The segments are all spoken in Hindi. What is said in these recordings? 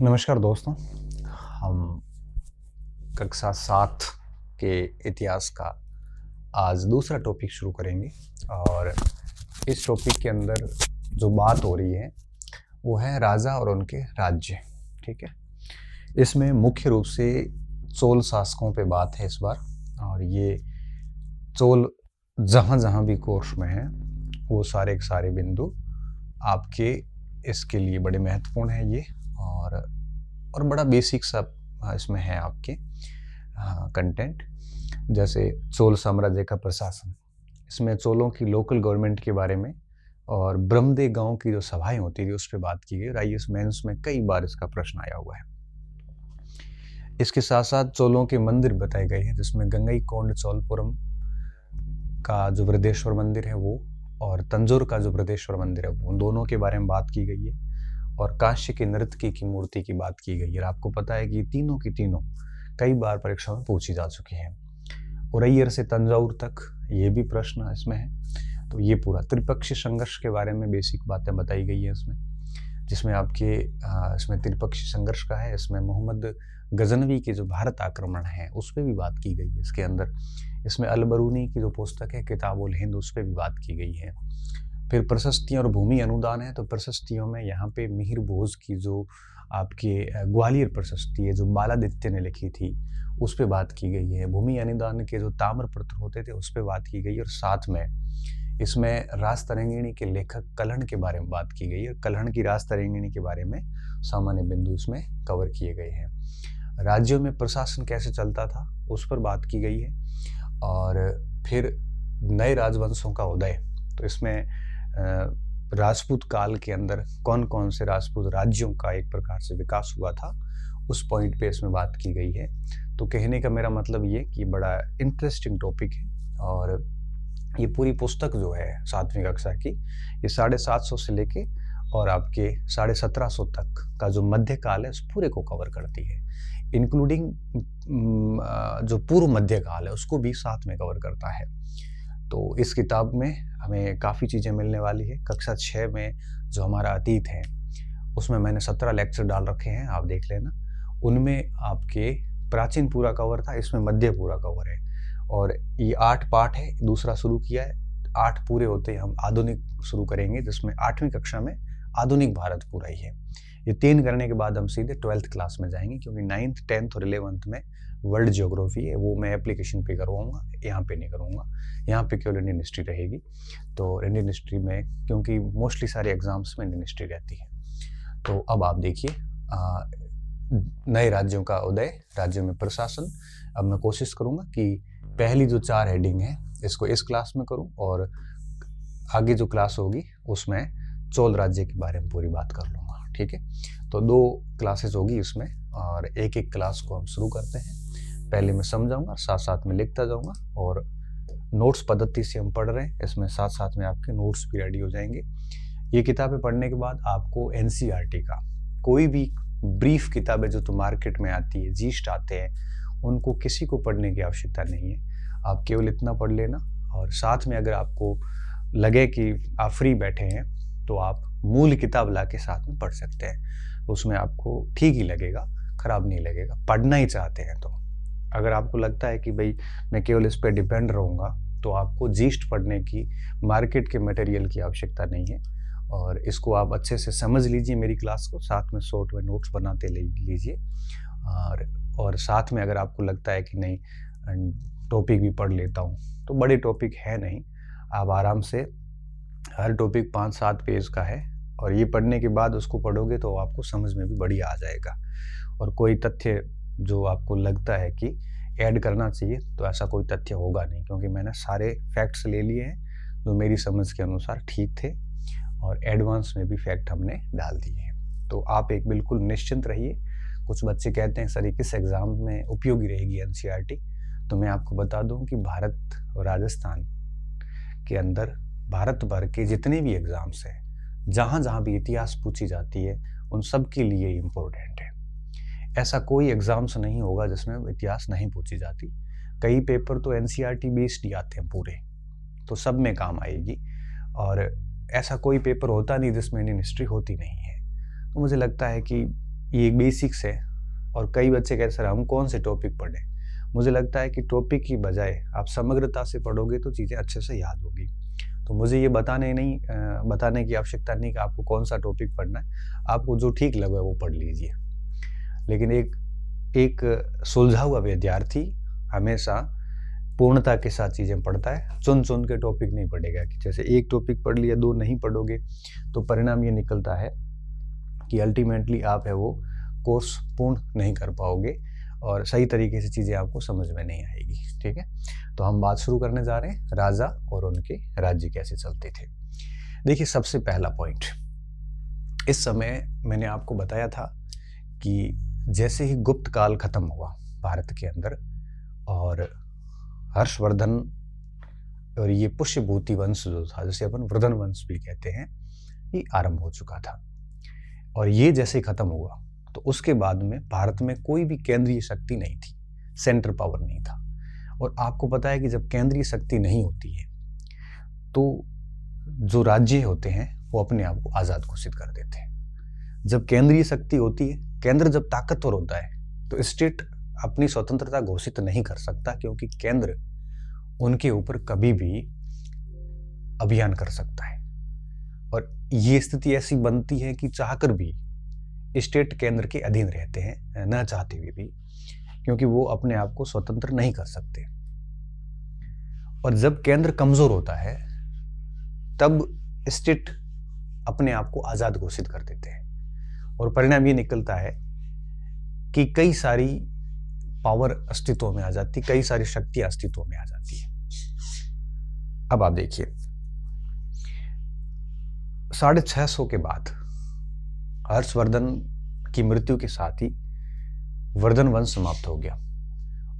नमस्कार दोस्तों। हम कक्षा 7 के इतिहास का आज दूसरा टॉपिक शुरू करेंगे और इस टॉपिक के अंदर जो बात हो रही है वो है राजा और उनके राज्य। ठीक है, इसमें मुख्य रूप से चोल शासकों पे बात है इस बार। और ये चोल जहाँ जहाँ भी कोर्स में है वो सारे के सारे बिंदु आपके इसके लिए बड़े महत्वपूर्ण है ये। और बड़ा बेसिक सा इसमें है आपके कंटेंट। जैसे चोल साम्राज्य का प्रशासन, इसमें चोलों की लोकल गवर्नमेंट के बारे में और ब्रह्मदेव गांव की जो सभाएं होती थी उस पर बात की गई। और IAS मेंस में कई बार इसका प्रश्न आया हुआ है। इसके साथ साथ चोलों के मंदिर बताए गए हैं, जिसमें गंगईकोंड चोलपुरम का जो बृहदेश्वर मंदिर है वो, और तंजौर का जो बृहदेश्वर मंदिर है वो, उन दोनों के बारे में बात की गई है। और काश्य के नर्तकी की मूर्ति की बात की गई है। और आपको पता है कि ये तीनों की तीनों कई बार परीक्षा में पूछी जा चुकी हैं। उरैयर से तंजावुर तक ये भी प्रश्न इसमें है। तो ये पूरा त्रिपक्षीय संघर्ष के बारे में बेसिक बातें बताई गई है इसमें, जिसमें आपके इसमें त्रिपक्षीय संघर्ष का है। इसमें मोहम्मद गजनवी के जो भारत आक्रमण है उस पर भी बात की गई है इसके अंदर। इसमें अल-बरूनी की जो पुस्तक है किताबुल हिंद, उस पर भी बात की गई है। फिर प्रशस्तियाँ और भूमि अनुदान है। तो प्रशस्तियों में यहाँ पे मिहिर भोज की जो आपके ग्वालियर प्रशस्ति है जो बालादित्य ने लिखी थी उस पे बात की गई है। भूमि अनुदान के जो ताम्रपत्र होते थे उस पे बात की गई। और साथ में इसमें रास तरंगिणी के लेखक कल्हण के बारे में बात की गई है। कल्हण की रास तरंगिणी के बारे में सामान्य बिंदु इसमें कवर किए गए हैं। राज्यों में प्रशासन कैसे चलता था उस पर बात की गई है। और फिर नए राजवंशों का उदय, तो इसमें राजपूत काल के अंदर कौन कौन से राजपूत राज्यों का एक प्रकार से विकास हुआ था उस पॉइंट पे इसमें बात की गई है। तो कहने का मेरा मतलब ये कि बड़ा इंटरेस्टिंग टॉपिक है। और ये पूरी पुस्तक जो है 7वीं कक्षा की, ये 750 से लेके और आपके 1750 तक का जो मध्यकाल है उस पूरे को कवर करती है, इंक्लूडिंग जो पूर्व मध्यकाल है उसको भी साथ में कवर करता है। तो इस किताब में हमें काफ़ी चीज़ें मिलने वाली है। कक्षा 6 में जो हमारा अतीत है उसमें मैंने 17 लेक्चर डाल रखे हैं, आप देख लेना। उनमें आपके प्राचीन पूरा कवर था, इसमें मध्य पूरा कवर है। और ये 8 पार्ट है, दूसरा शुरू किया है। 8 पूरे होते ही हम आधुनिक शुरू करेंगे, जिसमें 8वीं कक्षा में आधुनिक भारत पूरा ही है। ये 3 करने के बाद हम सीधे 12th क्लास में जाएंगे, क्योंकि 9th 10th और 11th में वर्ल्ड ज्योग्राफी है वो मैं एप्लीकेशन पे करवाऊंगा, यहाँ पे नहीं करूँगा। यहाँ पे केवल इंडियन हिस्ट्री रहेगी। तो इंडियन हिस्ट्री में क्योंकि मोस्टली सारे एग्जाम्स में इंडियन हिस्ट्री रहती है। तो अब आप देखिए नए राज्यों का उदय, राज्यों में प्रशासन। अब मैं कोशिश करूँगा कि पहली जो 4 हेडिंग है इसको इस क्लास में करूँ, और आगे जो क्लास होगी उसमें चोल राज्य के बारे में पूरी बात कर लूँगा। ठीक है, तो 2 क्लासेस होगी इसमें, और एक एक क्लास को हम शुरू करते हैं। पहले मैं समझाऊंगा, साथ साथ में लिखता जाऊंगा। और नोट्स पद्धति से हम पढ़ रहे हैं, इसमें साथ साथ में आपके नोट्स भी रेडी हो जाएंगे। ये किताबें पढ़ने के बाद आपको NCERT का कोई भी ब्रीफ किताबें जो तो मार्केट में आती है, जीस्ट आते हैं, उनको किसी को पढ़ने की आवश्यकता नहीं है। आप केवल इतना पढ़ लेना। और साथ में अगर आपको लगे कि आप फ्री बैठे हैं तो आप मूल किताब ला के साथ में पढ़ सकते हैं। उसमें आपको ठीक ही लगेगा, खराब नहीं लगेगा, पढ़ना ही चाहते हैं तो। अगर आपको लगता है कि भाई मैं केवल इस पर डिपेंड रहूँगा, तो आपको जीस्ट पढ़ने की, मार्केट के मटेरियल की आवश्यकता नहीं है। और इसको आप अच्छे से समझ लीजिए मेरी क्लास को, साथ में शॉर्ट में नोट्स बनाते लीजिए। और साथ में अगर आपको लगता है कि नहीं टॉपिक भी पढ़ लेता हूँ, तो बड़े टॉपिक है नहीं, आप आराम से हर टॉपिक 5-7 पेज का है, और ये पढ़ने के बाद उसको पढ़ोगे तो आपको समझ में भी बढ़िया आ जाएगा। और कोई तथ्य जो आपको लगता है कि ऐड करना चाहिए, तो ऐसा कोई तथ्य होगा नहीं, क्योंकि मैंने सारे फैक्ट्स ले लिए हैं जो मेरी समझ के अनुसार ठीक थे, और एडवांस में भी फैक्ट हमने डाल दिए हैं। तो आप एक बिल्कुल निश्चिंत रहिए। कुछ बच्चे कहते हैं सर किस एग्ज़ाम में उपयोगी रहेगी NCERT, तो मैं आपको बता दूं कि भारत और राजस्थान के अंदर भारत भर के जितने भी एग्ज़ाम्स हैं, जहाँ जहाँ भी इतिहास पूछी जाती है, उन सब के लिए इम्पोर्टेंट है। ऐसा कोई एग्ज़ाम्स नहीं होगा जिसमें इतिहास नहीं पूछी जाती। कई पेपर तो NCERT बेस्ड ही आते हैं पूरे, तो सब में काम आएगी। और ऐसा कोई पेपर होता नहीं जिसमें इंडियन हिस्ट्री होती नहीं है। तो मुझे लगता है कि ये बेसिक्स है। और कई बच्चे कहते सर हम कौन से टॉपिक पढ़ें। मुझे लगता है कि टॉपिक की बजाय आप समग्रता से पढ़ोगे तो चीज़ें अच्छे से याद होगी। तो मुझे ये बताने की आवश्यकता नहीं कि आपको कौन सा टॉपिक पढ़ना है, आपको जो ठीक लगे वो पढ़ लीजिए। लेकिन एक सुलझा हुआ विद्यार्थी हमेशा पूर्णता के साथ चीज़ें पढ़ता है, चुन चुन के टॉपिक नहीं पढ़ेगा कि जैसे एक टॉपिक पढ़ लिया 2 नहीं पढ़ोगे तो परिणाम ये निकलता है कि अल्टीमेटली आप है वो कोर्स पूर्ण नहीं कर पाओगे और सही तरीके से चीज़ें आपको समझ में नहीं आएगी। ठीक है, तो हम बात शुरू करने जा रहे हैं राजा और उनके राज्य कैसे चलते थे। देखिए, सबसे पहला पॉइंट, इस समय मैंने आपको बताया था कि जैसे ही गुप्त काल खत्म हुआ भारत के अंदर और हर्षवर्धन और ये पुष्यभूति वंश जो था, जैसे अपन वर्धन वंश भी कहते हैं, ये आरंभ हो चुका था। और ये जैसे खत्म हुआ तो उसके बाद में भारत में कोई भी केंद्रीय शक्ति नहीं थी, सेंटर पावर नहीं था। और आपको पता है कि जब केंद्रीय शक्ति नहीं होती है तो जो राज्य होते हैं वो अपने आप को आज़ाद घोषित कर देते हैं। जब केंद्रीय शक्ति होती है, केंद्र जब ताकतवर होता है तो स्टेट अपनी स्वतंत्रता घोषित नहीं कर सकता, क्योंकि केंद्र उनके ऊपर कभी भी अभियान कर सकता है। और ये स्थिति ऐसी बनती है कि चाहकर भी स्टेट केंद्र के अधीन रहते हैं, न चाहते हुए भी, क्योंकि वो अपने आप को स्वतंत्र नहीं कर सकते। और जब केंद्र कमजोर होता है तब स्टेट अपने आप को आजाद घोषित कर देते हैं और परिणाम ये निकलता है कि कई सारी पावर अस्तित्व में आ जाती, कई सारी शक्तियां अस्तित्व में आ जाती है। अब आप देखिए, 650 के बाद हर्षवर्धन की मृत्यु के साथ ही वर्धन वंश समाप्त हो गया।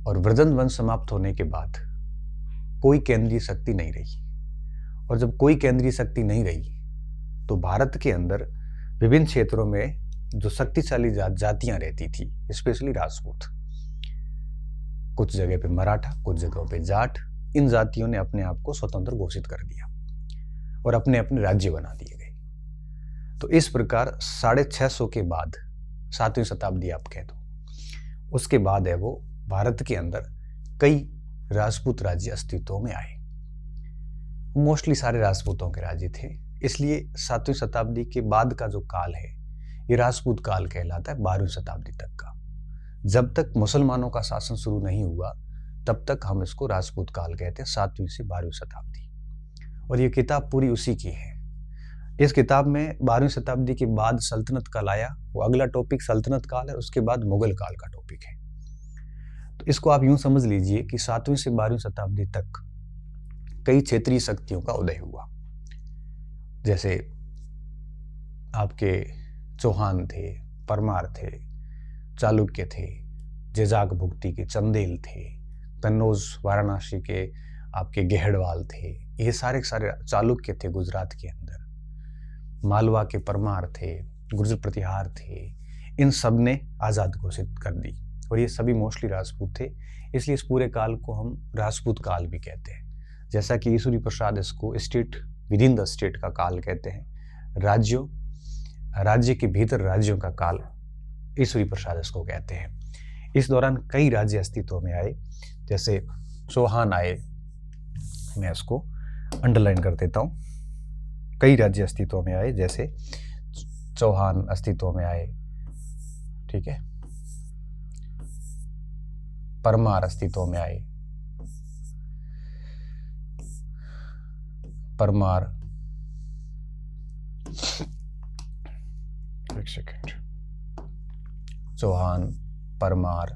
और वर्धन वंश समाप्त होने के बाद कोई केंद्रीय शक्ति नहीं रही। और जब कोई केंद्रीय शक्ति नहीं रही तो भारत के अंदर विभिन्न क्षेत्रों में जो शक्तिशाली जातियां रहती थी, स्पेशली राजपूत, कुछ जगह पे मराठा, कुछ जगहों पे जाट, इन जातियों ने अपने आप को स्वतंत्र घोषित कर दिया और अपने अपने राज्य बना दिए गए। तो इस प्रकार 650 के बाद, 7वीं शताब्दी आप कह दो, उसके बाद है वो भारत के अंदर कई राजपूत राज्य अस्तित्व में आए। मोस्टली सारे राजपूतों के राज्य थे, इसलिए 7वीं शताब्दी के बाद का जो काल है ये राजपूत काल कहलाता है, 12वीं शताब्दी तक का। जब तक मुसलमानों का शासन शुरू नहीं हुआ तब तक हम इसको राजपूत काल कहते हैं, 7वीं से 12वीं शताब्दी। और ये किताब पूरी उसी की है। इस किताब में 12वीं शताब्दी के बाद सल्तनत काल आया, वो अगला टॉपिक सल्तनत काल है, उसके बाद मुगल काल का टॉपिक है। तो इसको आप यूं समझ लीजिए कि 7वीं से 12वीं शताब्दी तक कई क्षेत्रीय शक्तियों का उदय हुआ। जैसे आपके चौहान थे, परमार थे, चालुक्य थे, जेजाक भुक्ति के चंदेल थे, कन्नौज वाराणसी के आपके गेहड़वाल थे, ये सारे चालुक्य थे गुजरात के अंदर। मालवा के परमार थे, गुर्जर प्रतिहार थे, इन सब ने आज़ाद घोषित कर दी। और ये सभी मोस्टली राजपूत थे, इसलिए इस पूरे काल को हम राजपूत काल भी कहते हैं। जैसा कि ईश्वरी प्रसाद इसको state with in the state का काल कहते हैं, राज्य के भीतर राज्यों का काल ईश्वरी प्रसाद इसको कहते हैं। इस दौरान कई राज्य अस्तित्व में आए, जैसे चौहान आए, मैं इसको अंडरलाइन कर देता हूँ, कई राज्य अस्तित्व में आए, जैसे चौहान अस्तित्व में आए, ठीक है, परमार अस्तित्व में आए, परमार, एक सेकेंड, चौहान, परमार,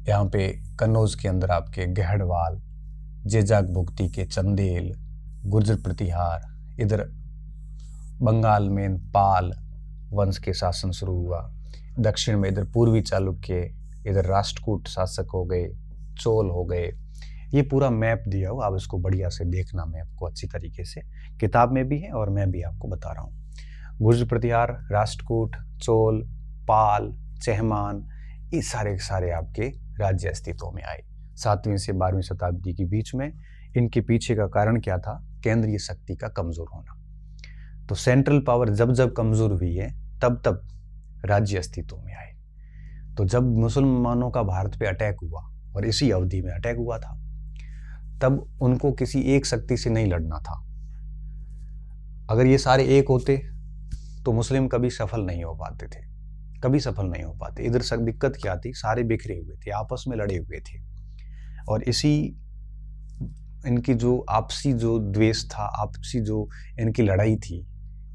यहाँ पे कन्नौज के अंदर आपके गेहड़वाल, जेजाक भुक्ति के चंदेल, गुर्जर प्रतिहार, इधर बंगाल में पाल वंश के शासन शुरू हुआ, दक्षिण में इधर पूर्वी चालुक्य, इधर राष्ट्रकूट शासक हो गए, चोल हो गए। ये पूरा मैप दिया हो, आप इसको बढ़िया से देखना मैप को अच्छी तरीके से, किताब में भी है और मैं भी आपको बता रहा हूँ। गुर्जर प्रतिहार, राष्ट्रकूट, चोल, पाल, चहमान, ये सारे आपके राज्य अस्तित्व में आए 7वीं से 12वीं शताब्दी के बीच में। इनके पीछे का कारण क्या था? केंद्रीय शक्ति का कमजोर होना। तो सेंट्रल पावर जब जब कमजोर हुई है तब तब राज्य अस्तित्व में आए। तो जब मुसलमानों का भारत पे अटैक हुआ, और इसी अवधि में अटैक हुआ था, तब उनको किसी एक शक्ति से नहीं लड़ना था। अगर ये सारे एक होते तो मुस्लिम कभी सफल नहीं हो पाते थे, कभी सफल नहीं हो पाते। इधर सब दिक्कत क्या थी, सारे बिखरे हुए थे, आपस में लड़े हुए थे, और इसी इनकी जो आपसी जो द्वेष था, आपसी जो इनकी लड़ाई थी,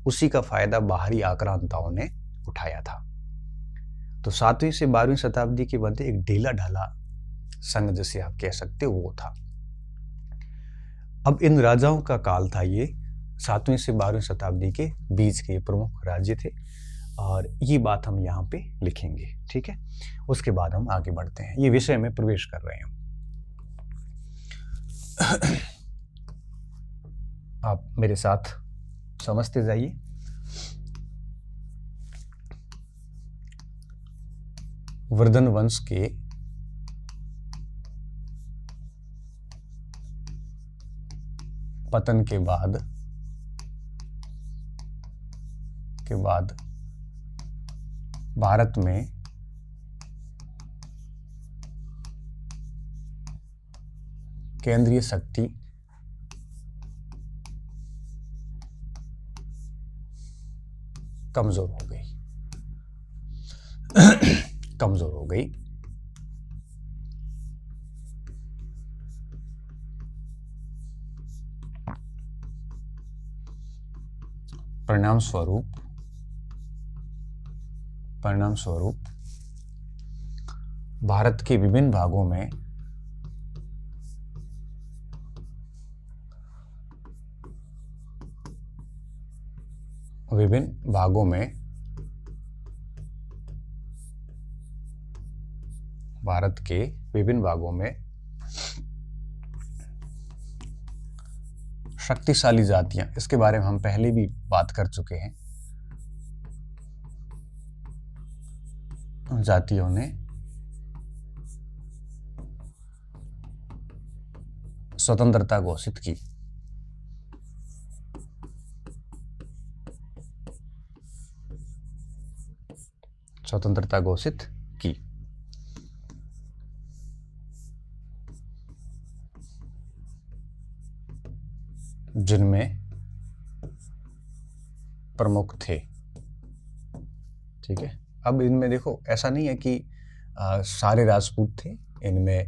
उसी का फायदा बाहरी आक्रांताओं ने उठाया था। तो 7वीं से 12वीं शताब्दी के मध्य एक ढीला ढाला संघ, जैसे आप कह सकते हो, वो था। अब इन राजाओं का काल था ये 7वीं से 12वीं शताब्दी के बीच के प्रमुख राज्य थे, और ये बात हम यहाँ पे लिखेंगे, ठीक है। उसके बाद हम आगे बढ़ते हैं, ये विषय में प्रवेश कर रहे हैं। आप मेरे साथ समझते जाइए। वर्धन वंश के पतन के बाद भारत में केंद्रीय शक्ति कमजोर हो गई। कमजोर हो गई। परिणाम स्वरूप भारत के विभिन्न भागों में भारत के विभिन्न भागों में शक्तिशाली जातियां, इसके बारे में हम पहले भी बात कर चुके हैं, उन जातियों ने स्वतंत्रता घोषित की। जिनमें प्रमुख थे, ठीक है। अब इनमें देखो, ऐसा नहीं है कि सारे राजपूत थे। इनमें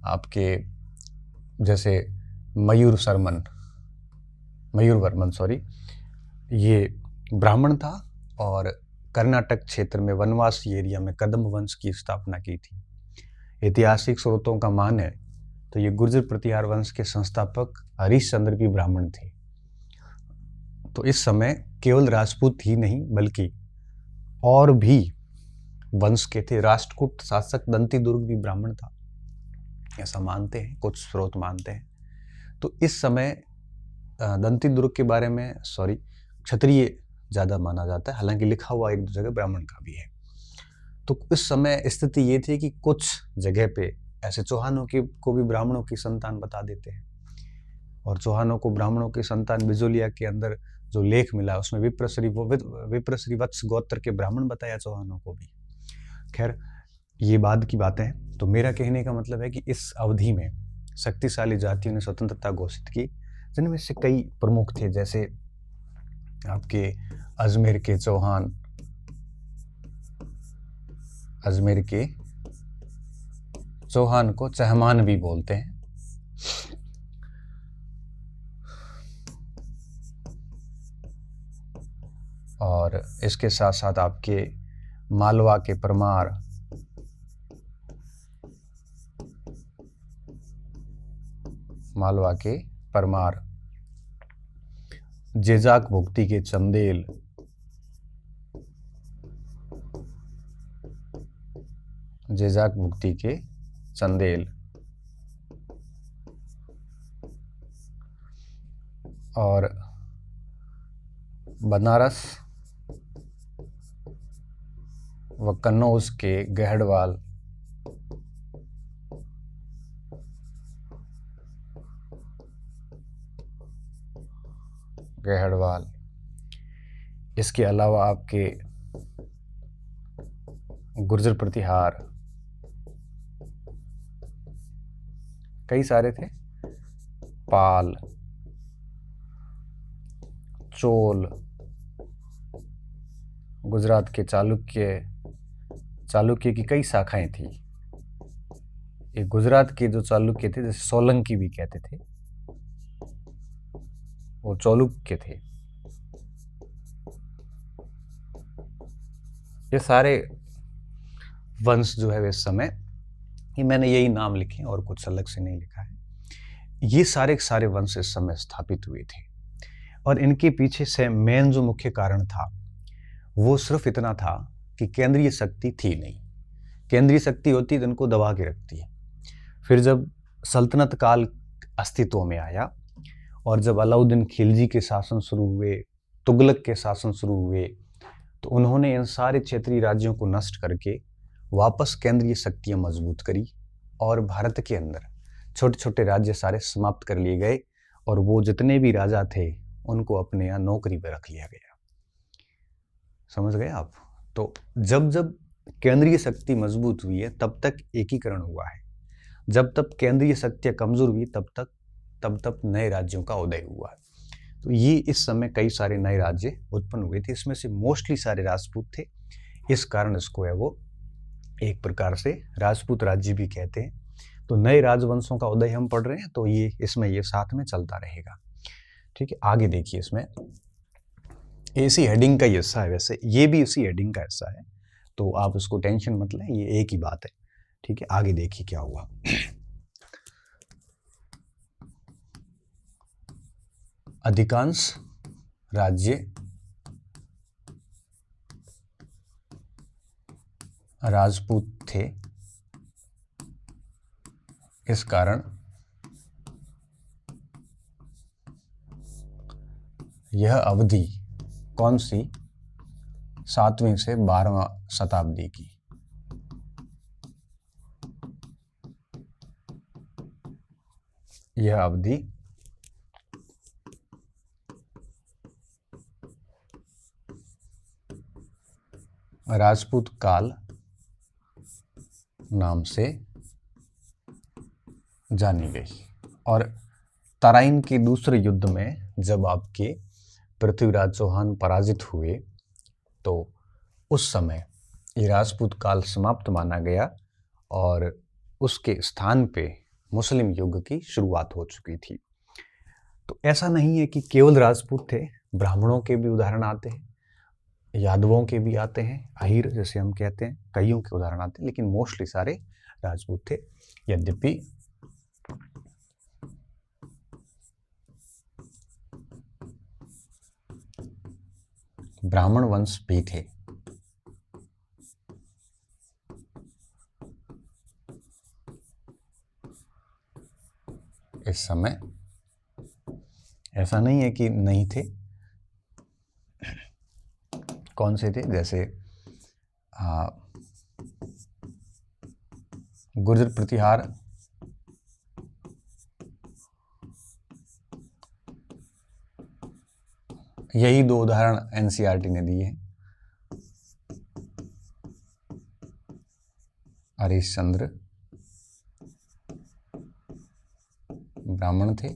आपके जैसे मयूरवर्मन ये ब्राह्मण था, और कर्नाटक क्षेत्र में वनवासी एरिया में कदम्ब वंश की स्थापना की थी। ऐतिहासिक स्रोतों का मान है तो ये गुर्जर प्रतिहार वंश के संस्थापक हरिश्चंद्र भी ब्राह्मण थे। तो इस समय केवल राजपूत ही नहीं बल्कि और भी वंश के थे। राष्ट्रकूट शासक दंतीदुर्ग भी ब्राह्मण था, ऐसा मानते हैं, कुछ स्रोत मानते हैं। तो इस समय दंतीदुर्ग के बारे में क्षत्रिय ज्यादा माना जाता है, हालांकि लिखा हुआ एक जगह ब्राह्मण का भी है। तो इस समय स्थिति ये थी कि कुछ जगह पे ऐसे चौहानों को भी ब्राह्मणों की संतान बता देते हैं, और चौहानों को ब्राह्मणों की संतान बिजोलिया के अंदर जो लेख मिला उसमें विप्रश्री वत्स गोत्र के ब्राह्मण बताया चौहानों को भी। खैर, ये बाद की बातें हैं। तो मेरा कहने का मतलब है कि इस अवधि में शक्तिशाली जातियों ने स्वतंत्रता घोषित की, जिनमें से कई प्रमुख थे, जैसे आपके अजमेर के चौहान, चौहान को चहमान भी बोलते हैं। और इसके साथ साथ आपके मालवा के परमार, जेजाक भुक्ति के चंदेल, और बनारस व कन्नौज के गहड़वाल, इसके अलावा आपके गुर्जर प्रतिहार, कई सारे थे, पाल, चोल, गुजरात के चालुक्य, चालुक्य की कई शाखाएं थी। ये गुजरात के जो चालुक्य थे, जैसे सोलंकी भी कहते थे, वो चालुक्य थे। ये सारे वंश जो है इस समय, ये मैंने यही नाम लिखे और कुछ अलग से नहीं लिखा है। ये सारे सारे वंश इस समय स्थापित हुए थे और इनके पीछे से मेन जो मुख्य कारण था वो सिर्फ इतना था कि केंद्रीय शक्ति थी नहीं। केंद्रीय शक्ति होती तो इनको दबा के रखती है। फिर जब सल्तनत काल अस्तित्व में आया और जब अलाउद्दीन खिलजी के शासन शुरू हुए, तुगलक के शासन शुरू हुए, तो उन्होंने इन सारे क्षेत्रीय राज्यों को नष्ट करके वापस केंद्रीय शक्तियां मजबूत करी और भारत के अंदर छोटे छोटे राज्य सारे समाप्त कर लिए गए और वो जितने भी राजा थे उनको अपने यहाँ नौकरी पर रख लिया गया। समझ गए आप? तो जब जब केंद्रीय शक्ति मजबूत हुई है तब तक एकीकरण हुआ है, जब तब केंद्रीय शक्तियां कमजोर हुई तब तब नए राज्यों का उदय हुआ है। तो ये इस समय कई सारे नए राज्य उत्पन्न हुए थे, इसमें से मोस्टली सारे राजपूत थे। इस कारण इसको है वो एक प्रकार से राजपूत राज्य भी कहते हैं। तो नए राजवंशों का उदय हम पढ़ रहे हैं, तो ये इसमें ये साथ में चलता रहेगा। ठीक है, आगे देखिए, इसमें इसी हेडिंग का हिस्सा है, वैसे ये भी इसी हेडिंग का हिस्सा है, तो आप इसको टेंशन मत लें, ये एक ही बात है। ठीक है, आगे देखिए क्या हुआ। अधिकांश राज्य राजपूत थे, इस कारण यह अवधि कौन सी 7वीं से 12वीं शताब्दी की, यह अवधि राजपूत काल नाम से जानी गई। और तराइन के दूसरे युद्ध में जब आपके पृथ्वीराज चौहान पराजित हुए तो उस समय ये राजपूत काल समाप्त माना गया और उसके स्थान पे मुस्लिम युग की शुरुआत हो चुकी थी। तो ऐसा नहीं है कि केवल राजपूत थे, ब्राह्मणों के भी उदाहरण आते हैं, यादवों के भी आते हैं, अहीर जैसे हम कहते हैं, कईयों के उदाहरण आते हैं, लेकिन मोस्टली सारे राजपूत थे। यद्यपि ब्राह्मण वंश भी थे। इस समय ऐसा नहीं है कि नहीं थे। कौन से थे? जैसे गुर्जर प्रतिहार, यही दो उदाहरण एनसीईआरटी ने दिए हैं। हरिश्चंद्र ब्राह्मण थे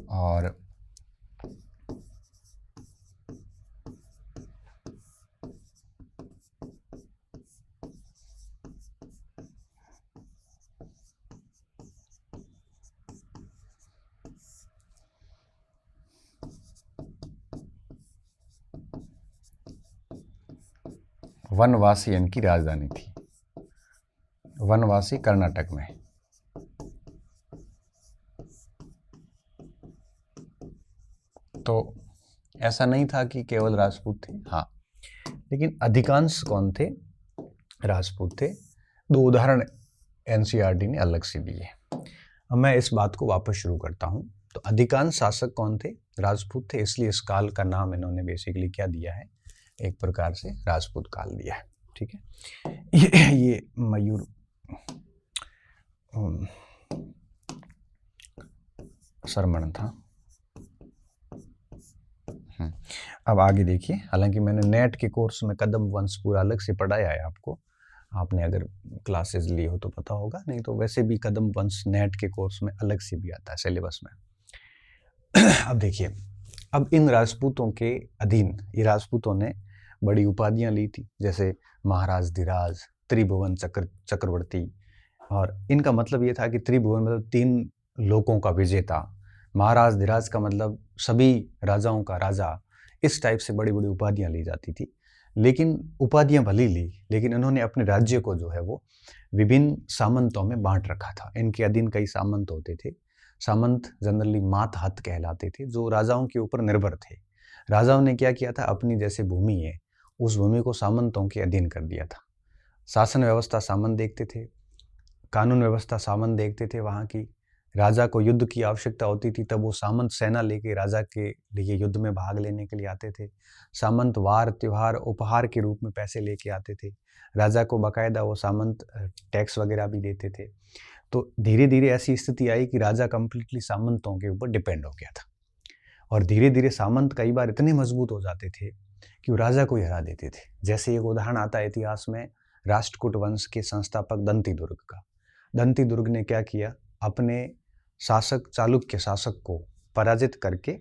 और वनवासी इनकी राजधानी थी। वनवासी कर्नाटक में। तो ऐसा नहीं था कि केवल राजपूत थे, हाँ, लेकिन अधिकांश कौन थे? राजपूत थे। दो उदाहरण एनसीईआरटी ने अलग से दिए। अब मैं इस बात को वापस शुरू करता हूँ। तो अधिकांश शासक कौन थे? राजपूत थे, इसलिए इस काल का नाम इन्होंने बेसिकली क्या दिया है? एक प्रकार से राजपूत काल दिया है। ठीक है, ये मयूर शर्मण था। हम्म, अब आगे देखिए, हालांकि मैंने नेट के कोर्स में कदम वंश पूरा अलग से पढ़ाया है आपको, आपने अगर क्लासेस ली हो तो पता होगा, नहीं तो वैसे भी कदम वंश नेट के कोर्स में अलग से भी आता है सिलेबस में। अब देखिए, अब इन राजपूतों के अधीन ये राजपूतों ने बड़ी उपाधियां ली थी, जैसे महाराज धीराज, त्रिभुवन चक्रवर्ती, और इनका मतलब ये था कि त्रिभुवन मतलब 3 लोकों का विजेता, महाराज धीराज का मतलब सभी राजाओं का राजा, इस टाइप से बड़ी बड़ी उपाधियां ली जाती थी। लेकिन उपाधियां भली ली, लेकिन इन्होंने अपने राज्य को जो है वो विभिन्न सामंतों में बांट रखा था। इनके अधीन कई सामंत होते थे। सामंत जनरली मातहत कहलाते थे, जो राजाओं के ऊपर निर्भर थे। राजाओं ने क्या किया था, अपनी जैसे भूमि है उस भूमि को सामंतों के अधीन कर दिया था। शासन व्यवस्था सामंत देखते थे, कानून व्यवस्था सामंत देखते थे वहाँ की। राजा को युद्ध की आवश्यकता होती थी तब वो सामंत सेना लेके राजा के लिए युद्ध में भाग लेने के लिए आते थे। सामंत वार त्योहार उपहार के रूप में पैसे लेके आते थे। राजा को बाकायदा वो सामंत टैक्स वगैरह भी देते थे। तो धीरे धीरे ऐसी स्थिति आई कि राजा कंप्लीटली सामंतों के ऊपर डिपेंड हो गया था, और धीरे धीरे सामंत कई बार इतने मजबूत हो जाते थे कि वो राजा को ही हरा देते थे। जैसे एक उदाहरण आता है इतिहास में राष्ट्रकूट वंश के संस्थापक दंती दुर्ग का। दंती दुर्ग ने क्या किया, अपने शासक चालुक्य शासक को पराजित करके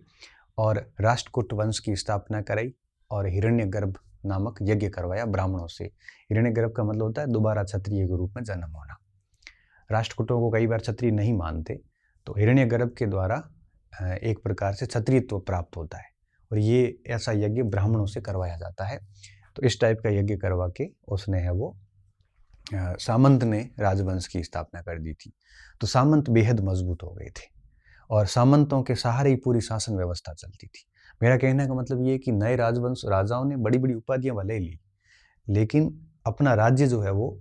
और राष्ट्रकूट वंश की स्थापना कराई और हिरण्यगर्भ नामक यज्ञ करवाया ब्राह्मणों से। हिरण्यगर्भ का मतलब होता है दोबारा क्षत्रिय के रूप में जन्म होना। राष्ट्रकूटों को कई बार क्षत्रिय नहीं मानते, तो हिरण्यगर्भ के द्वारा एक प्रकार से क्षत्रियत्व प्राप्त होता है, और ये ऐसा यज्ञ ब्राह्मणों से करवाया जाता है। तो इस टाइप का यज्ञ करवा के उसने है वो सामंत ने राजवंश की स्थापना कर दी थी। तो सामंत बेहद मजबूत हो गए थे और सामंतों के सहारे ही पूरी शासन व्यवस्था चलती थी। मेरा कहने का मतलब ये कि नए राजवंश राजाओं ने बड़ी बड़ी उपाधियां भले ली, लेकिन अपना राज्य जो है वो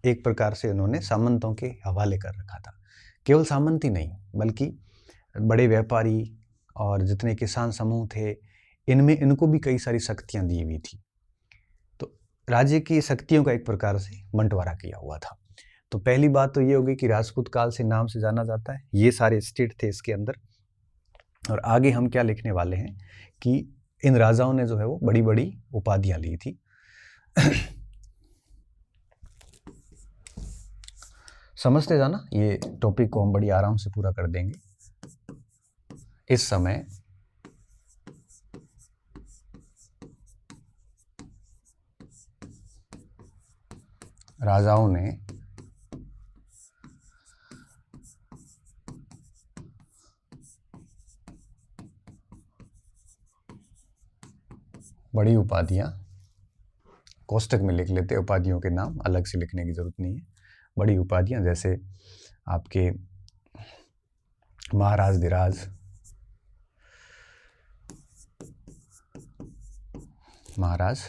एक प्रकार से उन्होंने सामंतों के हवाले कर रखा था। केवल सामंत ही नहीं, बल्कि बड़े व्यापारी और जितने किसान समूह थे, इनमें इनको भी कई सारी शक्तियां दी हुई थी। तो राज्य की शक्तियों का एक प्रकार से बंटवारा किया हुआ था। तो पहली बात तो ये होगी कि राजपूत काल से नाम से जाना जाता है, ये सारे स्टेट थे इसके अंदर। और आगे हम क्या लिखने वाले हैं कि इन राजाओं ने जो है वो बड़ी बड़ी उपाधियां ली थी। समझते जाना, ये टॉपिक को हम बड़ी आराम से पूरा कर देंगे। इस समय राजाओं ने बड़ी उपाधियां, कोष्टक में लिख लेते, उपाधियों के नाम अलग से लिखने की जरूरत नहीं है। बड़ी उपाधियां जैसे आपके महाराज धीराज, महाराज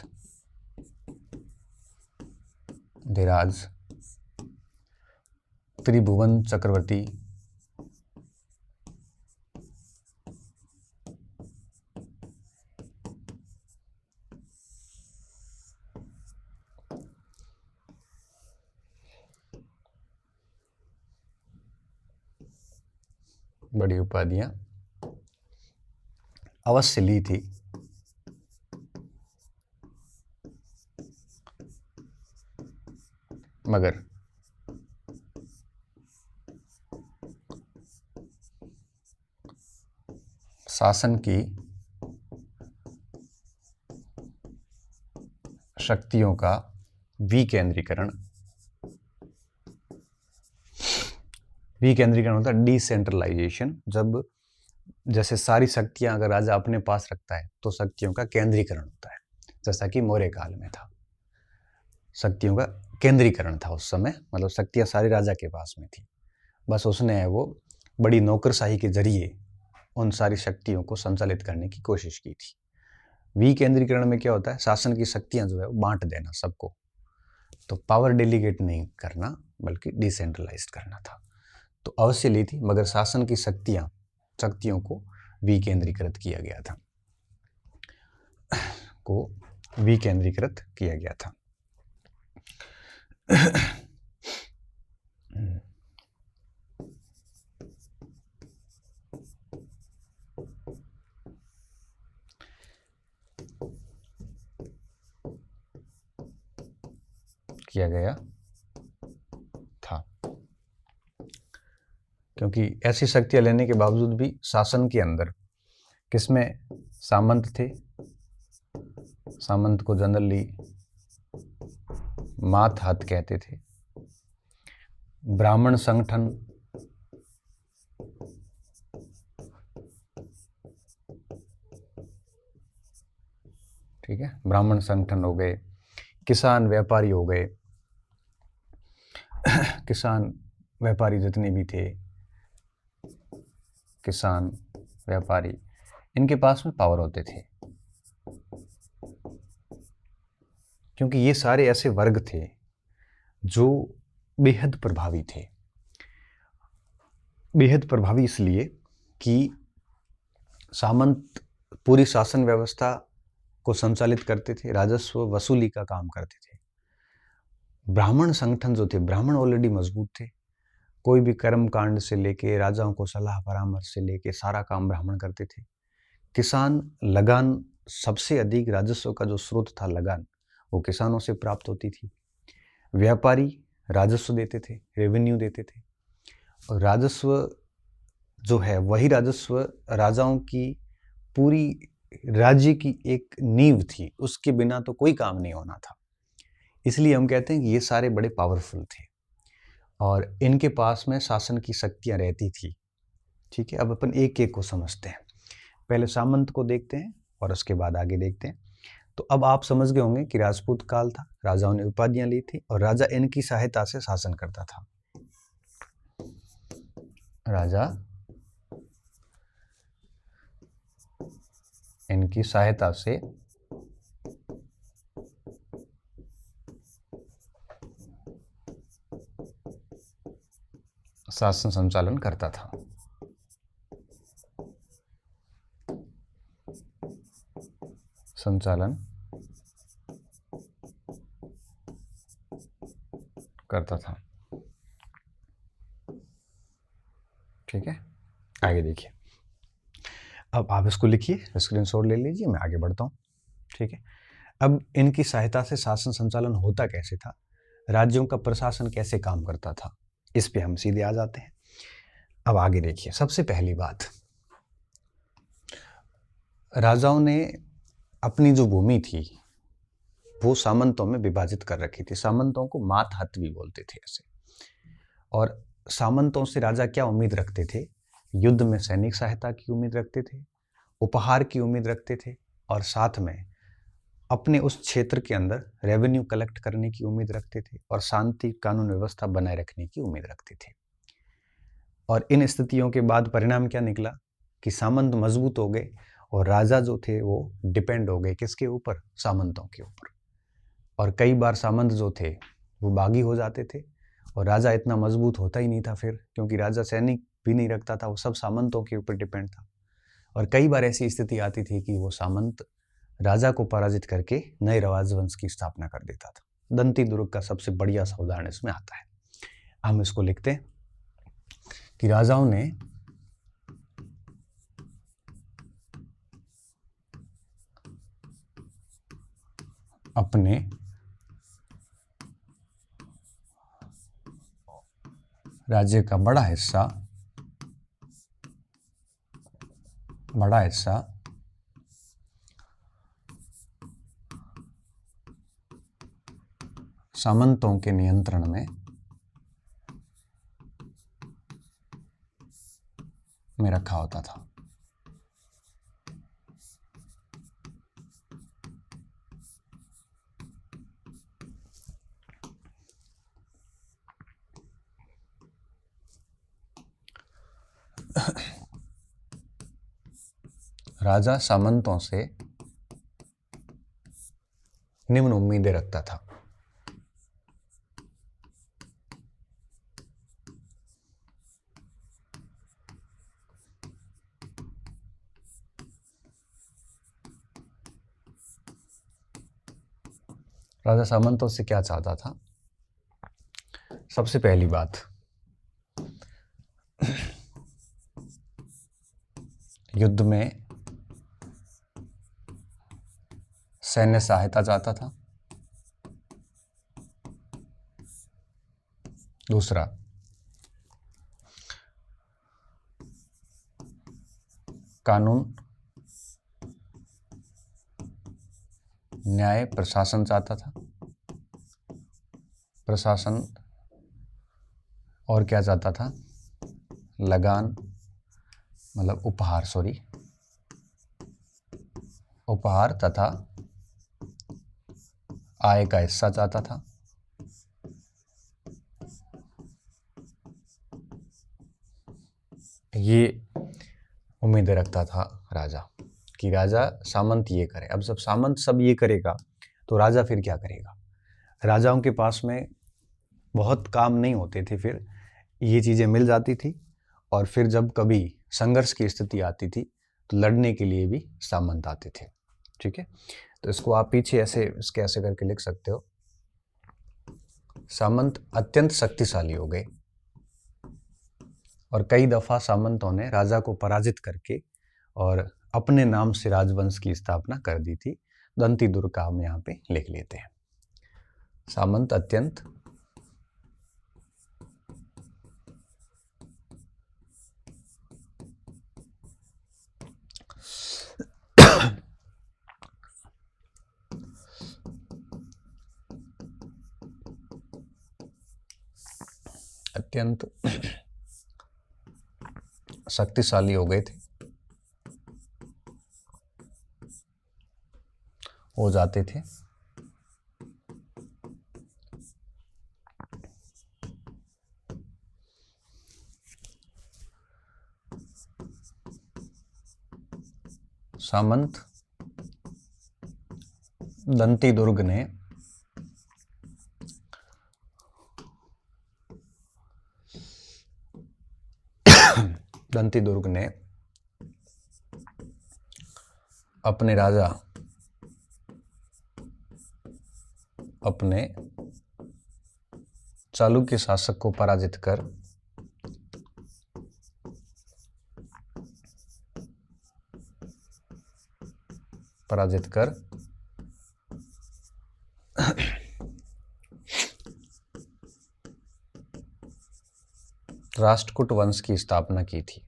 धीराज, त्रिभुवन चक्रवर्ती, बड़ी उपाधियां अवश्य ली थी, मगर शासन की शक्तियों का विकेंद्रीकरण, विकेंद्रीकरण होता है डिसेंट्रलाइजेशन। जब जैसे सारी शक्तियां अगर राजा अपने पास रखता है तो शक्तियों का केंद्रीकरण होता है, जैसा कि मौर्य काल में था। शक्तियों का केंद्रीकरण था उस समय, मतलब शक्तियां सारी राजा के पास में थी, बस उसने है वो बड़ी नौकरशाही के जरिए उन सारी शक्तियों को संचालित करने की कोशिश की थी। विकेंद्रीकरण में क्या होता है, शासन की शक्तियां जो है वो बांट देना सबको। तो पावर डेलीगेट नहीं करना बल्कि डिसेंट्रलाइज करना था। तो अवश्य ली थी, मगर शासन की शक्तियों को विकेंद्रीकृत किया गया था, किया गया था, क्योंकि ऐसी शक्तियां लेने के बावजूद भी शासन के अंदर किसमें सामंत थे। सामंत को जनरली मात हाथ कहते थे। ब्राह्मण संगठन, ठीक है, ब्राह्मण संगठन हो गए, किसान व्यापारी हो गए, किसान व्यापारी जितने भी थे, किसान व्यापारी, इनके पास में पावर होते थे, क्योंकि ये सारे ऐसे वर्ग थे जो बेहद प्रभावी थे। बेहद प्रभावी इसलिए कि सामंत पूरी शासन व्यवस्था को संचालित करते थे, राजस्व वसूली का काम करते थे। ब्राह्मण संगठन जो थे, ब्राह्मण ऑलरेडी मजबूत थे, कोई भी कर्म कांड से लेके राजाओं को सलाह परामर्श से लेके सारा काम ब्राह्मण करते थे। किसान लगान, सबसे अधिक राजस्व का जो स्रोत था लगान, वो किसानों से प्राप्त होती थी। व्यापारी राजस्व देते थे, रेवेन्यू देते थे, और राजस्व जो है वही राजस्व राजाओं की पूरी राज्य की एक नींव थी, उसके बिना तो कोई काम नहीं होना था। इसलिए हम कहते हैं कि ये सारे बड़े पावरफुल थे और इनके पास में शासन की शक्तियां रहती थी। ठीक है, अब अपन एक एक को समझते हैं। पहले सामंत को देखते हैं और उसके बाद आगे देखते हैं। तो अब आप समझ गए होंगे कि राजपूत काल था, राजाओं ने उपाधियां ली थी और राजा इनकी सहायता से शासन करता था। राजा इनकी सहायता से शासन संचालन करता था। संचालन करता था। ठीक है, आगे देखिए। अब आप इसको लिखिए, स्क्रीनशॉट ले लीजिए, मैं आगे बढ़ता हूँ। ठीक है, अब इनकी सहायता से शासन संचालन होता कैसे था, राज्यों का प्रशासन कैसे काम करता था, इस पे हम सीधे आ जाते हैं। अब आगे देखिए। सबसे पहली बात, राजाओं ने अपनी जो भूमि थी वो सामंतों में विभाजित कर रखी थी। सामंतों को मात हत भी बोलते थे ऐसे। और सामंतों से राजा क्या उम्मीद रखते थे? युद्ध में सैनिक सहायता की उम्मीद रखते थे, उपहार की उम्मीद रखते थे, और साथ में अपने उस क्षेत्र के अंदर रेवेन्यू कलेक्ट करने की उम्मीद रखते थे, और शांति कानून व्यवस्था बनाए रखने की उम्मीद रखते थे। और इन स्थितियों के बाद परिणाम क्या निकला कि सामंत मजबूत हो गए और राजा जो थे वो डिपेंड हो गए किसके ऊपर? सामंतों के ऊपर। और कई बार सामंत जो थे वो बागी हो जाते थे और राजा इतना मजबूत होता ही नहीं था फिर, क्योंकि राजा सैनिक भी नहीं रखता था, वो सब सामंतों के ऊपर डिपेंड था। और कई बार ऐसी स्थिति आती थी कि वो सामंत राजा को पराजित करके नए राजवंश की स्थापना कर देता था। दंती दुर्ग का सबसे बढ़िया सा उदाहरण इसमें आता है। हम इसको लिखते हैं कि राजाओं ने अपने राज्य का बड़ा हिस्सा सामंतों के नियंत्रण में रखा होता था। राजा सामंतों से निम्न उम्मीदें रखता था। राजा सामंतों से क्या चाहता था? सबसे पहली बात, युद्ध में सैन्य सहायता चाहता था। दूसरा, कानून न्याय प्रशासन चाहता था, प्रशासन और क्या चाहता था, लगान मतलब उपहार, उपहार तथा आय का हिस्सा चाहता था। ये उम्मीद रखता था राजा कि राजा सामंत ये करे। अब जब सामंत सब ये करेगा तो राजा फिर क्या करेगा? राजाओं के पास में बहुत काम नहीं होते थे, फिर ये चीज़ें मिल जाती थी और फिर जब कभी संघर्ष की स्थिति आती थी तो लड़ने के लिए भी सामंत आते थे। ठीक है, तो इसको आप पीछे ऐसे इसके ऐसे करके लिख सकते हो, सामंत अत्यंत शक्तिशाली हो गए और कई दफा सामंतों ने राजा को पराजित करके और अपने नाम से राजवंश की स्थापना कर दी थी। दंती दुर्ग का हम यहाँ पे लिख लेते हैं। सामंत अत्यंत अत्यंत शक्तिशाली हो गए थे, हो जाते थे। सामंत दंती दुर्ग ने अपने राजा, अपने चालुक्य शासक को पराजित कर राष्ट्रकूट वंश की स्थापना की थी।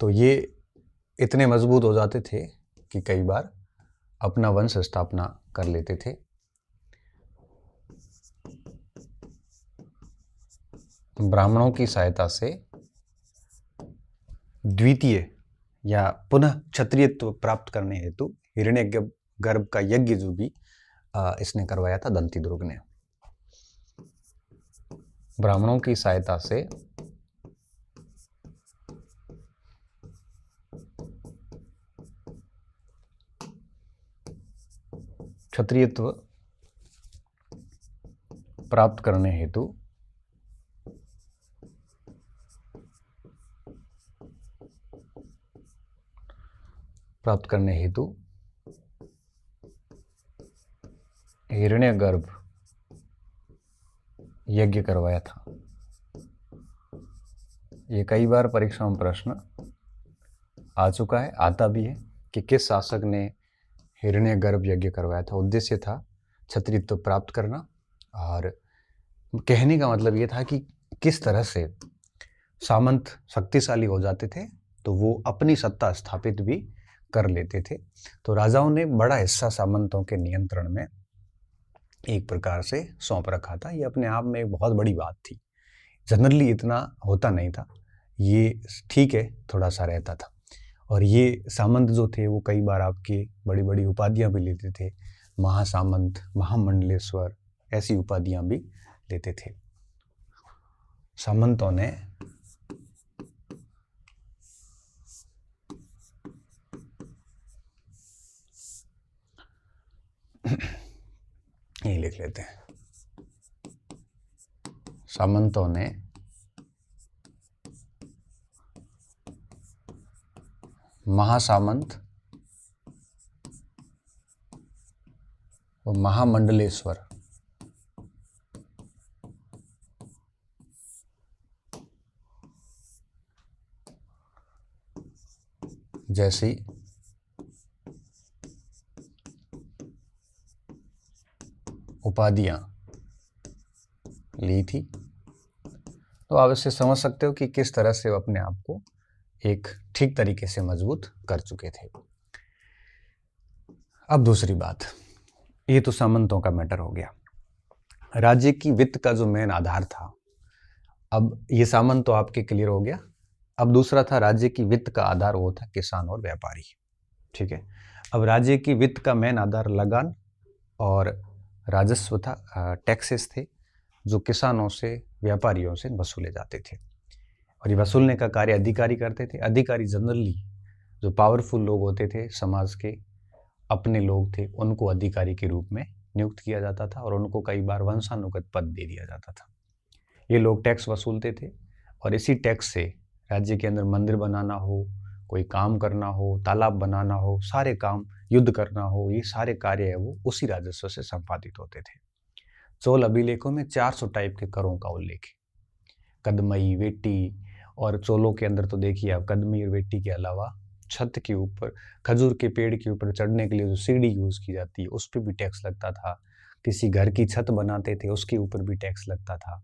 तो ये इतने मजबूत हो जाते थे कि कई बार अपना वंश स्थापना कर लेते थे। ब्राह्मणों की सहायता से द्वितीय या पुनः क्षत्रियत्व प्राप्त करने हेतु हिरण्यगर्भ का यज्ञ जो भी इसने करवाया था दंती दुर्ग ने। ब्राह्मणों की सहायता से क्षत्रियत्व प्राप्त करने हेतु हिरण्यगर्भ यज्ञ करवाया था। ये कई बार परीक्षा में प्रश्न आ चुका है, आता भी है कि किस शासक ने हिरण्यगर्भ यज्ञ करवाया था। उद्देश्य था क्षत्रियत्व प्राप्त करना और कहने का मतलब ये था कि किस तरह से सामंत शक्तिशाली हो जाते थे तो वो अपनी सत्ता स्थापित भी कर लेते थे। तो राजाओं ने बड़ा हिस्सा सामंतों के नियंत्रण में एक प्रकार से सौंप रखा था। ये अपने आप में एक बहुत बड़ी बात थी। जनरली इतना होता नहीं था, ये ठीक है थोड़ा सा रहता था। और ये सामंत जो थे वो कई बार आपके बड़ी बड़ी उपाधियां भी लेते थे, महासामंत, महामंडलेश्वर, ऐसी उपाधियां भी लेते थे। सामंतों ने यही लिख लेते हैं, सामंतों ने महासामंत और महामंडलेश्वर जैसी उपाधियां ली थी। तो आप इससे समझ सकते हो कि किस तरह से वो अपने आप को एक ठीक तरीके से मजबूत कर चुके थे। अब दूसरी बात, ये तो सामंतों का मैटर हो गया। राज्य की वित्त का जो मेन आधार था, अब ये सामंत तो आपके क्लियर हो गया। अब दूसरा था राज्य की वित्त का आधार, वो था किसान और व्यापारी। ठीक है, अब राज्य की वित्त का मेन आधार लगान और राजस्व था, टैक्सेस थे, जो किसानों से व्यापारियों से वसूले जाते थे। और ये वसूलने का कार्य अधिकारी करते थे। अधिकारी जनरली जो पावरफुल लोग होते थे, समाज के अपने लोग थे, उनको अधिकारी के रूप में नियुक्त किया जाता था और उनको कई बार वंशानुगत पद दे दिया जाता था। ये लोग टैक्स वसूलते थे और इसी टैक्स से राज्य के अंदर मंदिर बनाना हो, कोई काम करना हो, तालाब बनाना हो, सारे काम, युद्ध करना हो, ये सारे कार्य है वो उसी राजस्व से संपादित होते थे। चोल अभिलेखों में 400 टाइप के करों का उल्लेख है। कदमई, वेट्टी, और चोलों के अंदर तो देखिए आप, कदमई और वेट्टी के अलावा छत के ऊपर, खजूर के पेड़ के ऊपर चढ़ने के लिए जो सीढ़ी यूज की जाती है उस पर भी टैक्स लगता था। किसी घर की छत बनाते थे उसके ऊपर भी टैक्स लगता था।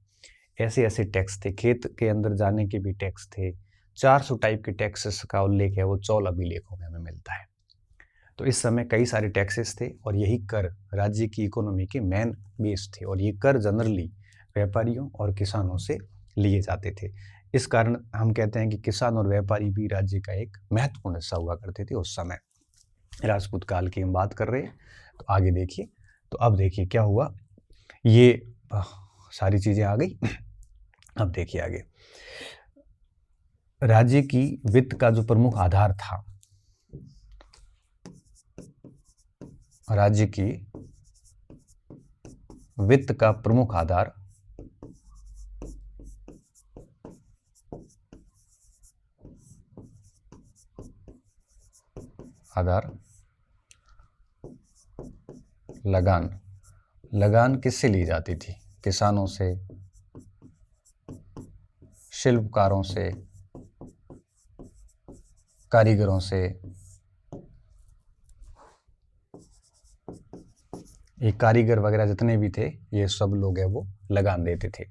ऐसे ऐसे टैक्स थे। खेत के अंदर जाने के भी टैक्स थे। 400 टाइप के टैक्सेस का उल्लेख है वो चौल अभिलेखों में हमें मिलता है। तो इस समय कई सारे टैक्सेस थे और यही कर राज्य की इकोनॉमी के मेन बेस थे और ये कर जनरली व्यापारियों और किसानों से लिए जाते थे। इस कारण हम कहते हैं कि किसान और व्यापारी भी राज्य का एक महत्वपूर्ण हिस्सा हुआ करते थे उस समय। राजपूत काल की हम बात कर रहे हैं, तो आगे देखिए। तो अब देखिए क्या हुआ, ये सारी चीजें आ गई। अब देखिए आगे, राज्य की वित्त का जो प्रमुख आधार था, राज्य की वित्त का प्रमुख आधार लगान। लगान किससे ली जाती थी? किसानों से, शिल्पकारों से, कारीगरों से। ये कारीगर वगैरह जितने भी थे, ये सब लोग है वो लगान देते थे।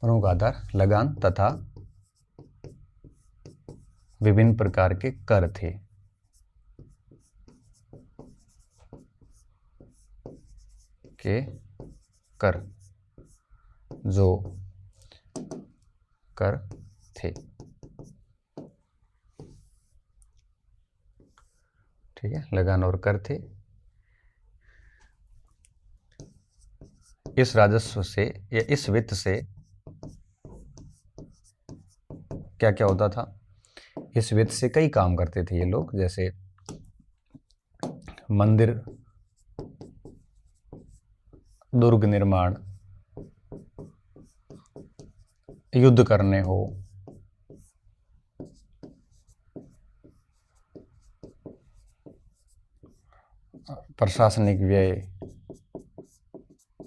प्रमुख आधार लगान तथा विभिन्न प्रकार के कर थे। कर, जो कर थे। ठीक है, लगान और कर थे। इस राजस्व से या इस वित्त से क्या क्या होता था? इस वित्त से कई काम करते थे ये लोग, जैसे मंदिर, दुर्ग निर्माण, युद्ध करने हो, प्रशासनिक व्यय,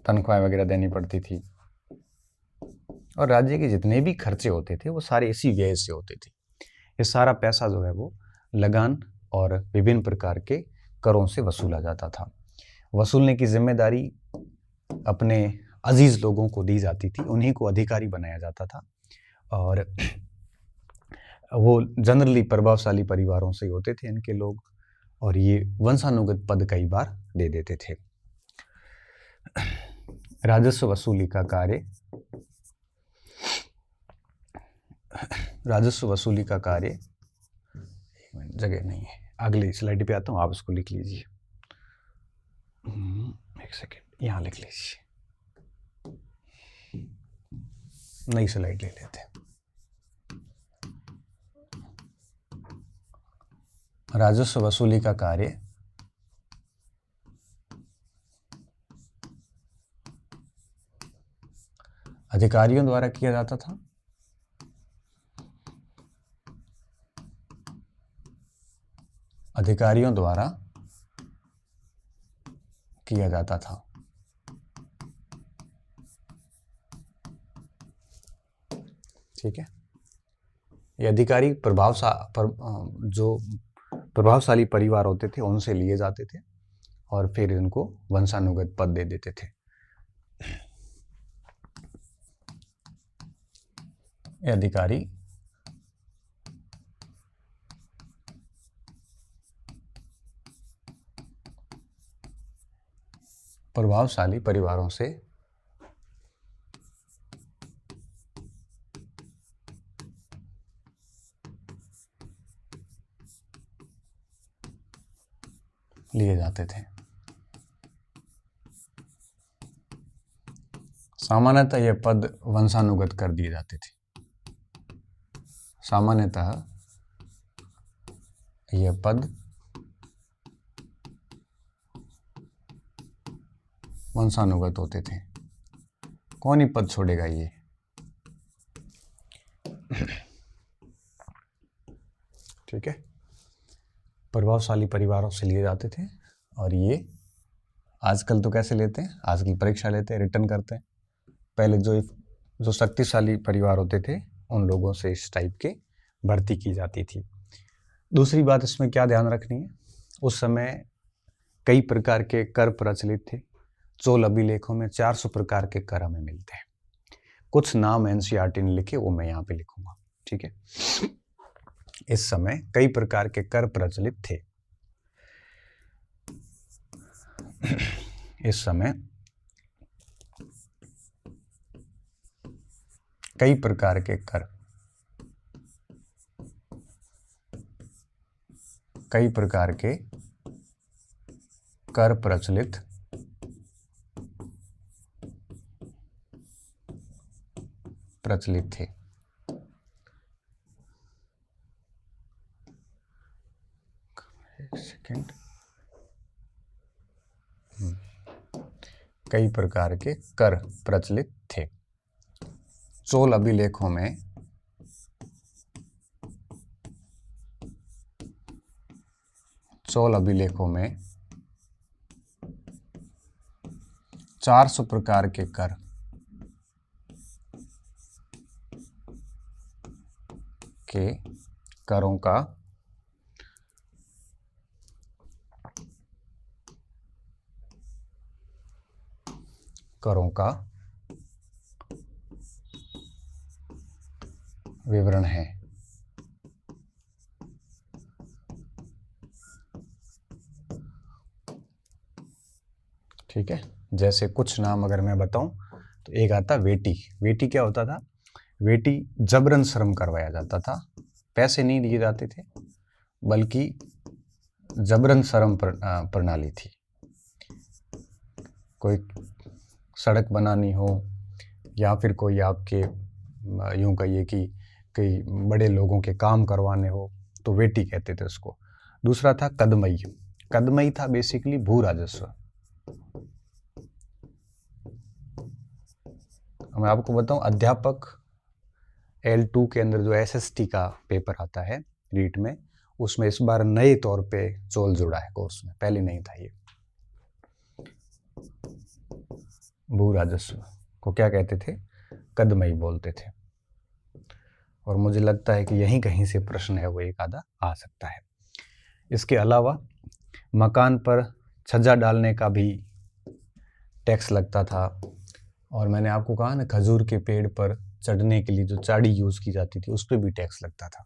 तनख्वाह वगैरह देनी पड़ती थी। और राज्य के जितने भी खर्चे होते थे वो सारे इसी व्यय से होते थे। ये सारा पैसा जो है वो लगान और विभिन्न प्रकार के करों से वसूला जाता था। वसूलने की जिम्मेदारी अपने अजीज लोगों को दी जाती थी, उन्हीं को अधिकारी बनाया जाता था और वो जनरली प्रभावशाली परिवारों से होते थे इनके लोग, और ये वंशानुगत पद कई बार दे देते थे। राजस्व वसूली का कार्य, राजस्व वसूली का कार्य, एक मिनट जगह नहीं है, अगली स्लाइड पे आता हूँ, आप इसको लिख लीजिए। एक सेकेंड, यहाँ लिख लीजिए, नई स्लाइड ले लेते हैं। राजस्व वसूली का कार्य अधिकारियों द्वारा किया जाता था। अधिकारियों द्वारा किया जाता था। ठीक है। ये अधिकारी जो प्रभावशाली परिवार होते थे उनसे लिए जाते थे और फिर इनको वंशानुगत पद दे देते थे। ये अधिकारी प्रभावशाली परिवारों से लिए जाते थे। सामान्यतः यह पद वंशानुगत कर दिए जाते थे। सामान्यतः यह पद वंशानुगत होते थे। कौन ही पद छोड़ेगा ये? ठीक है, प्रभावशाली परिवारों से लिए जाते थे और ये आजकल तो कैसे लेते हैं, आजकल परीक्षा लेते हैं, रिटर्न करते हैं। पहले जो शक्तिशाली परिवार होते थे उन लोगों से इस टाइप के भर्ती की जाती थी। दूसरी बात इसमें क्या ध्यान रखनी है, उस समय कई प्रकार के कर प्रचलित थे। चोल अभिलेखों में 400 प्रकार के कर हमें मिलते हैं। कुछ नाम एनसीईआरटी ने लिखे, वो मैं यहाँ पे लिखूंगा। ठीक है, इस समय कई प्रकार के कर प्रचलित थे। इस समय कई प्रकार के कर प्रचलित थे। एक सेकेंड। कई प्रकार के कर प्रचलित थे। चोल अभिलेखों में 400 प्रकार के कर करों का विवरण है। ठीक है, जैसे कुछ नाम अगर मैं बताऊं तो एक आता वेटी। वेटी क्या होता था? वेटी जबरन श्रम करवाया जाता था, पैसे नहीं दिए जाते थे बल्कि जबरन श्रम प्रणाली थी। कोई सड़क बनानी हो या फिर कोई आपके यूं कहिए कि कई बड़े लोगों के काम करवाने हो तो वेटी कहते थे उसको। दूसरा था कदमई। कदमई था बेसिकली भू राजस्व। मैं आपको बताऊं, अध्यापक L2 के अंदर जो SST का पेपर आता है रीट में, उसमें इस बार नए तौर पे चोल जुड़ा है कोर्स में, पहले नहीं था ये। भू राजस्व को क्या कहते थे? कदमई बोलते थे। और मुझे लगता है कि यहीं कहीं से प्रश्न है वो एक आधा आ सकता है। इसके अलावा मकान पर छज्जा डालने का भी टैक्स लगता था। और मैंने आपको कहा ना, खजूर के पेड़ पर चढ़ने के लिए जो चाड़ी यूज की जाती थी उस पर भी टैक्स लगता था।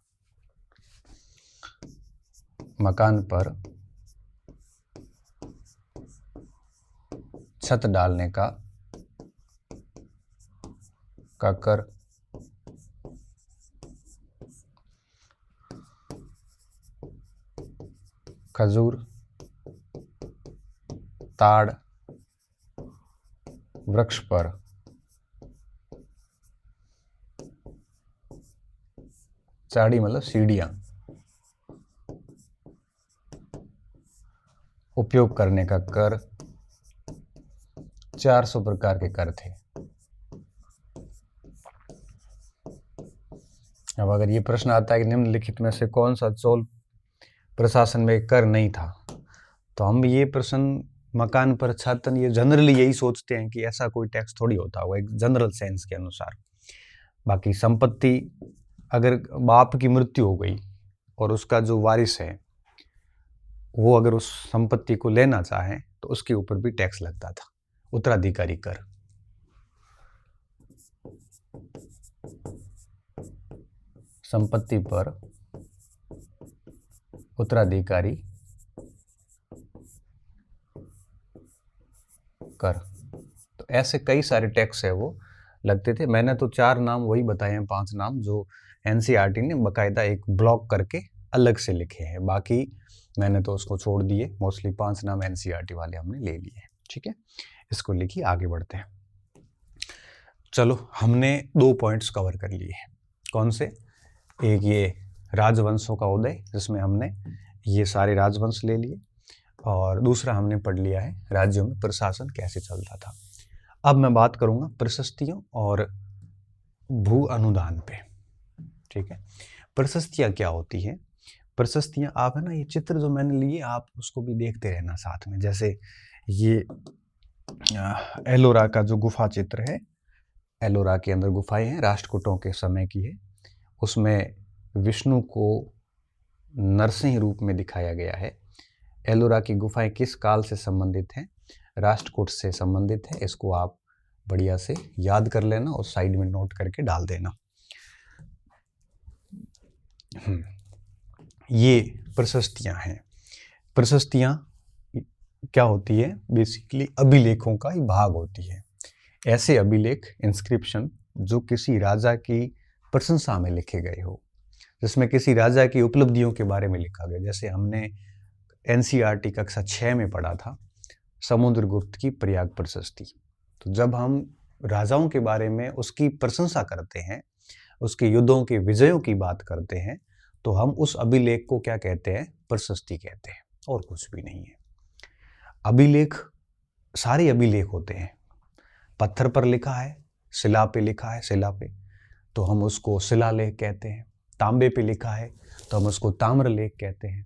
मकान पर छत डालने का कर, खजूर, ताड़ वृक्ष पर चाड़ी मतलब सीढ़ियां उपयोग करने का कर, 400 प्रकार के कर थे। अब अगर ये प्रश्न आता है कि निम्नलिखित में से कौन सा चोल प्रशासन में कर नहीं था, तो हम ये प्रश्न मकान पर छत, ये जनरली यही सोचते हैं कि ऐसा कोई टैक्स थोड़ी होता होगा, एक जनरल सेंस के अनुसार। बाकी संपत्ति, अगर बाप की मृत्यु हो गई और उसका जो वारिस है वो अगर उस संपत्ति को लेना चाहे तो उसके ऊपर भी टैक्स लगता था, उत्तराधिकारी कर। संपत्ति पर उत्तराधिकारी कर। तो ऐसे कई सारे टैक्स है वो लगते थे। मैंने तो 4 नाम वही बताए हैं, 5 नाम जो एनसीईआरटी ने बाकायदा एक ब्लॉक करके अलग से लिखे हैं, बाकी मैंने तो उसको छोड़ दिए। मोस्टली 5 नाम एनसीईआरटी वाले हमने ले लिए। ठीक है, इसको लिखिए, आगे बढ़ते हैं। चलो, हमने 2 पॉइंट्स कवर कर लिए हैं। कौन से? एक ये राजवंशों का उदय, जिसमें हमने ये सारे राजवंश ले लिए, और दूसरा हमने पढ़ लिया है राज्यों में प्रशासन कैसे चलता था। अब मैं बात करूंगा प्रशस्तियों और भू अनुदान पे। ठीक है, प्रशस्तियां क्या होती हैं? प्रशस्तियां, आप है ना, ये चित्र जो मैंने लिए आप उसको भी देखते रहना साथ में। जैसे ये एलोरा का जो गुफा चित्र है, एलोरा के अंदर गुफाएं हैं, राष्ट्रकूटों के समय की है। उसमें विष्णु को नरसिंह रूप में दिखाया गया है। एलोरा की गुफाएं किस काल से संबंधित हैं? राष्ट्रकूट से संबंधित है। इसको आप बढ़िया से याद कर लेना और साइड में नोट करके डाल देना। ये प्रशस्तियां हैं। प्रशस्तियां क्या होती है? बेसिकली अभिलेखों का ही भाग होती है। ऐसे अभिलेख, इंस्क्रिप्शन, जो किसी राजा की प्रशंसा में लिखे गए हो, जिसमें किसी राजा की उपलब्धियों के बारे में लिखा गया। जैसे हमने एनसीईआरटी कक्षा 6 में पढ़ा था समुद्रगुप्त की प्रयाग प्रशस्ति। तो जब हम राजाओं के बारे में उसकी प्रशंसा करते हैं, उसके युद्धों के विजयों की बात करते हैं, तो हम उस अभिलेख को क्या कहते हैं? प्रशस्ति कहते हैं, और कुछ भी नहीं है। अभिलेख, सारे अभिलेख होते हैं। पत्थर पर लिखा है, शिला पे लिखा है, शिला पे, तो हम उसको शिलालेख कहते हैं। तांबे पे लिखा है तो हम उसको ताम्रलेख कहते हैं।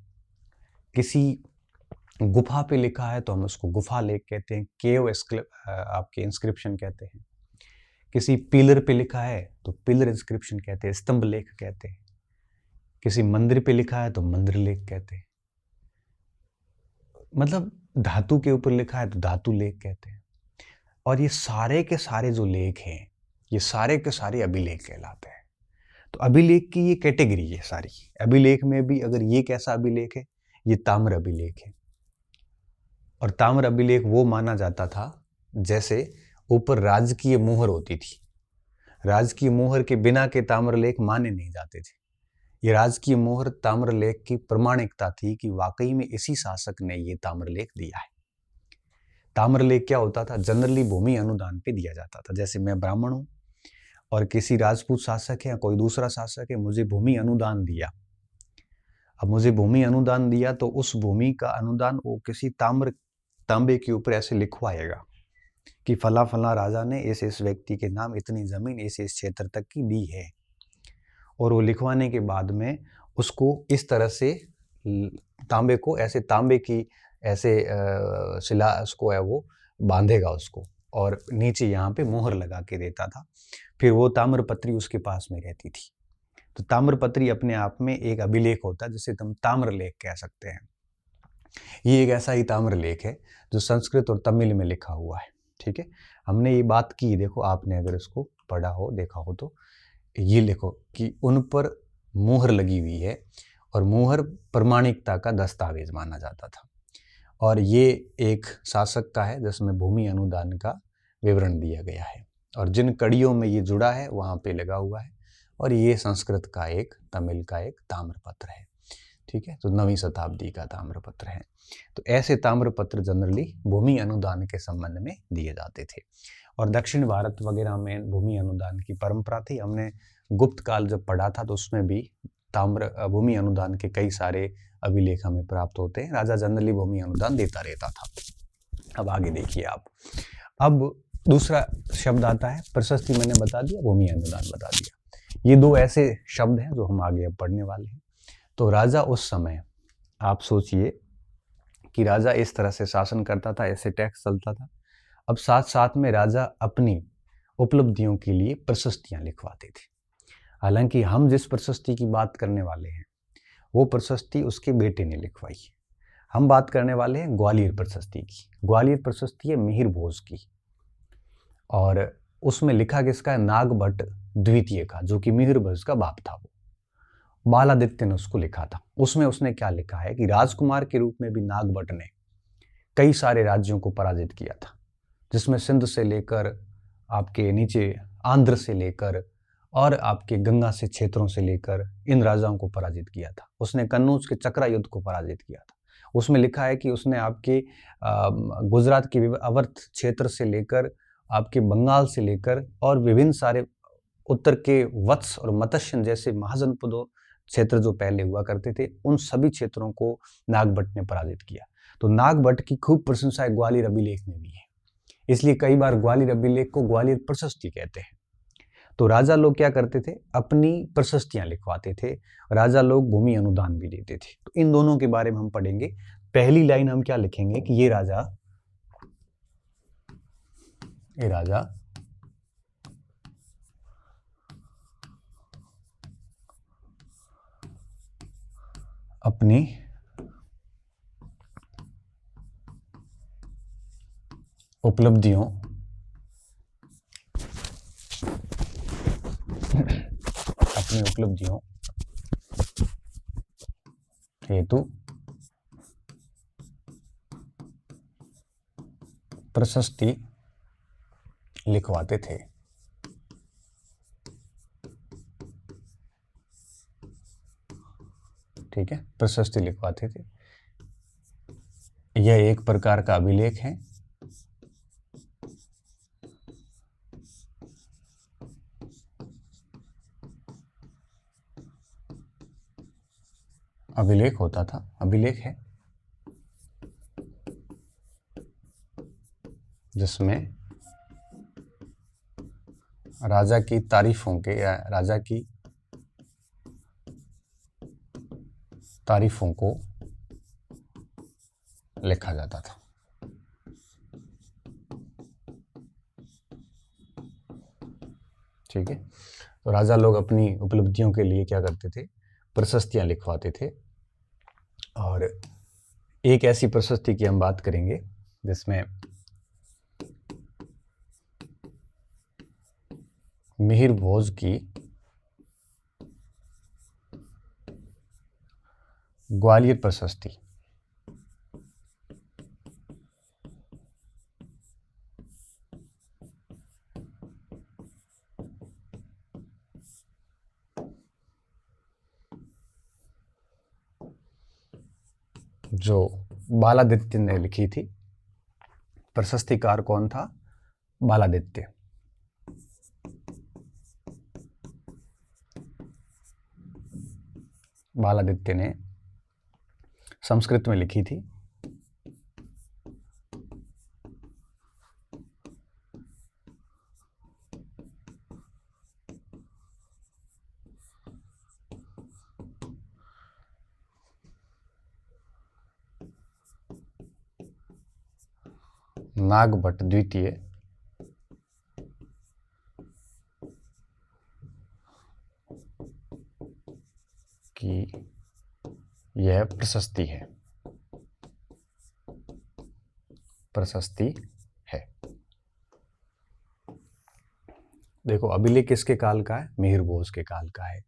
किसी गुफा पे लिखा है तो हम उसको गुफा लेख कहते हैं, केव आपके इंस्क्रिप्शन कहते हैं। किसी पिलर पे लिखा है तो पिलर इंस्क्रिप्शन कहते हैं, स्तंभ लेख कहते हैं। किसी मंदिर पे लिखा है तो मंदिर लेख कहते हैं। मतलब धातु के ऊपर लिखा है तो धातु लेख कहते हैं। और ये सारे के सारे जो लेख हैं, ये सारे के सारे अभिलेख कहलाते हैं। तो अभिलेख की ये कैटेगरी है सारी। अभिलेख में भी अगर ये कैसा अभिलेख है? ये ताम्र अभिलेख है। और ताम्र अभिलेख वो माना जाता था जैसे ऊपर राजकीय मोहर होती थी। राजकीय मोहर के बिना के ताम्रलेख माने नहीं जाते थे। ये राजकीय मोहर ताम्रलेख की प्रमाणिकता थी कि वाकई में इसी शासक ने ये ताम्रलेख दिया है। ताम्रलेख क्या होता था? जनरली भूमि अनुदान पे दिया जाता था। जैसे मैं ब्राह्मण हूं और किसी राजपूत शासक है या कोई दूसरा शासक है, मुझे भूमि अनुदान दिया। अब मुझे भूमि अनुदान दिया तो उस भूमि का अनुदान वो किसी तांबे के ऊपर ऐसे लिखवाएगा कि फला फला राजा ने इस व्यक्ति के नाम इतनी जमीन इस क्षेत्र तक की दी है। और वो लिखवाने के बाद में उसको इस तरह से तांबे को ऐसे, तांबे की ऐसे शिला उसको है वो बांधेगा उसको, और नीचे यहाँ पे मोहर लगा के देता था। फिर वो ताम्रपत्री उसके पास में रहती थी। तो ताम्रपत्री अपने आप में एक अभिलेख होता है जिसे तुम ताम्रलेख कह सकते हैं। ये एक ऐसा ही ताम्रलेख है जो संस्कृत और तमिल में लिखा हुआ है। ठीक है, हमने ये बात की, देखो आपने अगर इसको पढ़ा हो, देखा हो, तो ये लिखो कि उन पर मोहर लगी हुई है, और मोहर प्रमाणिकता का दस्तावेज माना जाता था। और ये एक शासक का है जिसमें भूमि अनुदान का विवरण दिया गया है, और जिन कड़ियों में ये जुड़ा है वहाँ पे लगा हुआ है। और ये संस्कृत का एक, तमिल का एक ताम्रपत्र है। ठीक है, तो 9वीं शताब्दी का ताम्रपत्र है। तो ऐसे ताम्रपत्र जनरली भूमि अनुदान के संबंध में दिए जाते थे। और दक्षिण भारत वगैरह में भूमि अनुदान की परंपरा थी। हमने गुप्त काल जब पढ़ा था तो उसमें भी भूमि अनुदान के कई सारे अभिलेख हमें प्राप्त होते हैं। राजा जनरली भूमि अनुदान देता रहता था। अब आगे देखिए आप। अब दूसरा शब्द आता है प्रशस्ति, मैंने बता दिया, भूमि अनुदान बता दिया। ये 2 ऐसे शब्द हैं जो हम आगे अब पढ़ने वाले हैं। तो राजा उस समय, आप सोचिए कि राजा इस तरह से शासन करता था, ऐसे टैक्स चलता था। अब साथ साथ में राजा अपनी उपलब्धियों के लिए प्रशस्तियां लिखवाते थे। हालांकि हम जिस प्रशस्ति की बात करने वाले हैं वो प्रशस्ति उसके बेटे ने लिखवाई है। हम बात करने वाले हैं ग्वालियर प्रशस्ति की। ग्वालियर प्रशस्ति है मिहिर भोज की, और उसमें लिखा किसका है? नागभट्ट द्वितीय का, जो कि मिहिर भोज का बाप था। वो बालादित्य ने उसको लिखा था। उसमें उसने क्या लिखा है कि राजकुमार के रूप में भी नागभट्ट ने कई सारे राज्यों को पराजित किया था, जिसमें सिंध से लेकर आपके नीचे आंध्र से लेकर और आपके गंगा से क्षेत्रों से लेकर इन राजाओं को पराजित किया था। उसने कन्नौज के चक्रा युद्ध को पराजित किया था। उसमें लिखा है कि उसने आपके गुजरात के अवध क्षेत्र से लेकर आपके बंगाल से लेकर और विभिन्न सारे उत्तर के वत्स और मत्स्य जैसे महाजनपदों क्षेत्र जो पहले हुआ करते थे, उन सभी क्षेत्रों को नागभट्ट ने पराजित किया। तो नागभट्ट की खूब प्रशंसा ग्वालियर अभिलेख में भी है, इसलिए कई बार ग्वालियर अभिलेख को ग्वालियर प्रशस्ति कहते हैं। तो राजा लोग क्या करते थे? अपनी प्रशस्तियां लिखवाते थे। राजा लोग भूमि अनुदान भी देते थे। तो इन दोनों के बारे में हम पढ़ेंगे। पहली लाइन हम क्या लिखेंगे कि ये राजा अपनी उपलब्धियों हेतु प्रशस्ति लिखवाते थे। ठीक है, प्रशस्ति लिखवाते थे। यह एक प्रकार का अभिलेख है। अभिलेख होता था, अभिलेख है, जिसमें राजा की तारीफों के या राजा की तारीफों को लिखा जाता था। ठीक है, तो राजा लोग अपनी उपलब्धियों के लिए क्या करते थे? प्रशस्तियां लिखवाते थे। और एक ऐसी प्रशस्ति की हम बात करेंगे जिसमें मिहिर भोज की ग्वालियर प्रशस्ति। जो बालादित्य ने लिखी थी। प्रशस्तिकार कौन था? बालादित्य। बालादित्य ने संस्कृत में लिखी थी। नागभट्ट द्वितीय की यह प्रशस्ति है। देखो, अभिलेख किसके काल का है? मिहिर भोज के काल का है।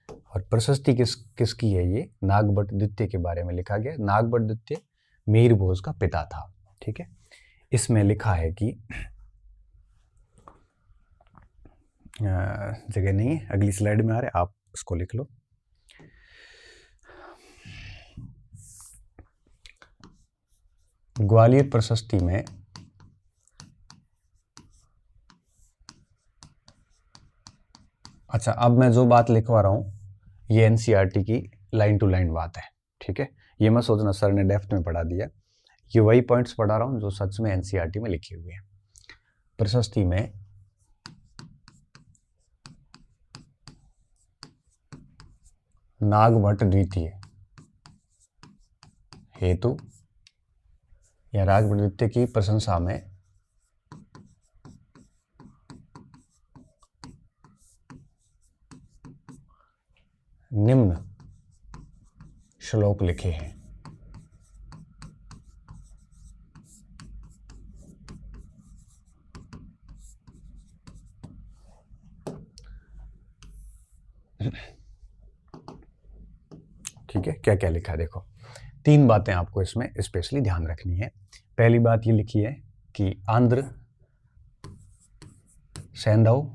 और प्रशस्ति किसकी है? ये नागभट्ट द्वितीय के बारे में लिखा गया। नागभट्ट द्वितीय मिहिर भोज का पिता था। ठीक है, इसमें लिखा है कि जगह नहीं है, अगली स्लाइड में आ रहा है, आप उसको लिख लो। ग्वालियर प्रशस्ति में अच्छा, अब मैं जो बात लिखवा रहा हूँ ये एनसीईआरटी की लाइन टू लाइन बात है। ठीक है, ये मत सोचना सर ने डेप्थ में पढ़ा दिया, ये वही पॉइंट्स पढ़ा रहा हूँ जो सच में एनसीईआरटी में लिखे हुए हैं। प्रशस्ति में नागभट्ट द्वितीय हेतु या नागभट्ट द्वितीय की प्रशंसा में श्लोक लिखे हैं। ठीक है, क्या क्या लिखा है देखो। 3 बातें आपको इसमें स्पेशली ध्यान रखनी है। पहली बात ये लिखी है कि आंध्र सैंधव,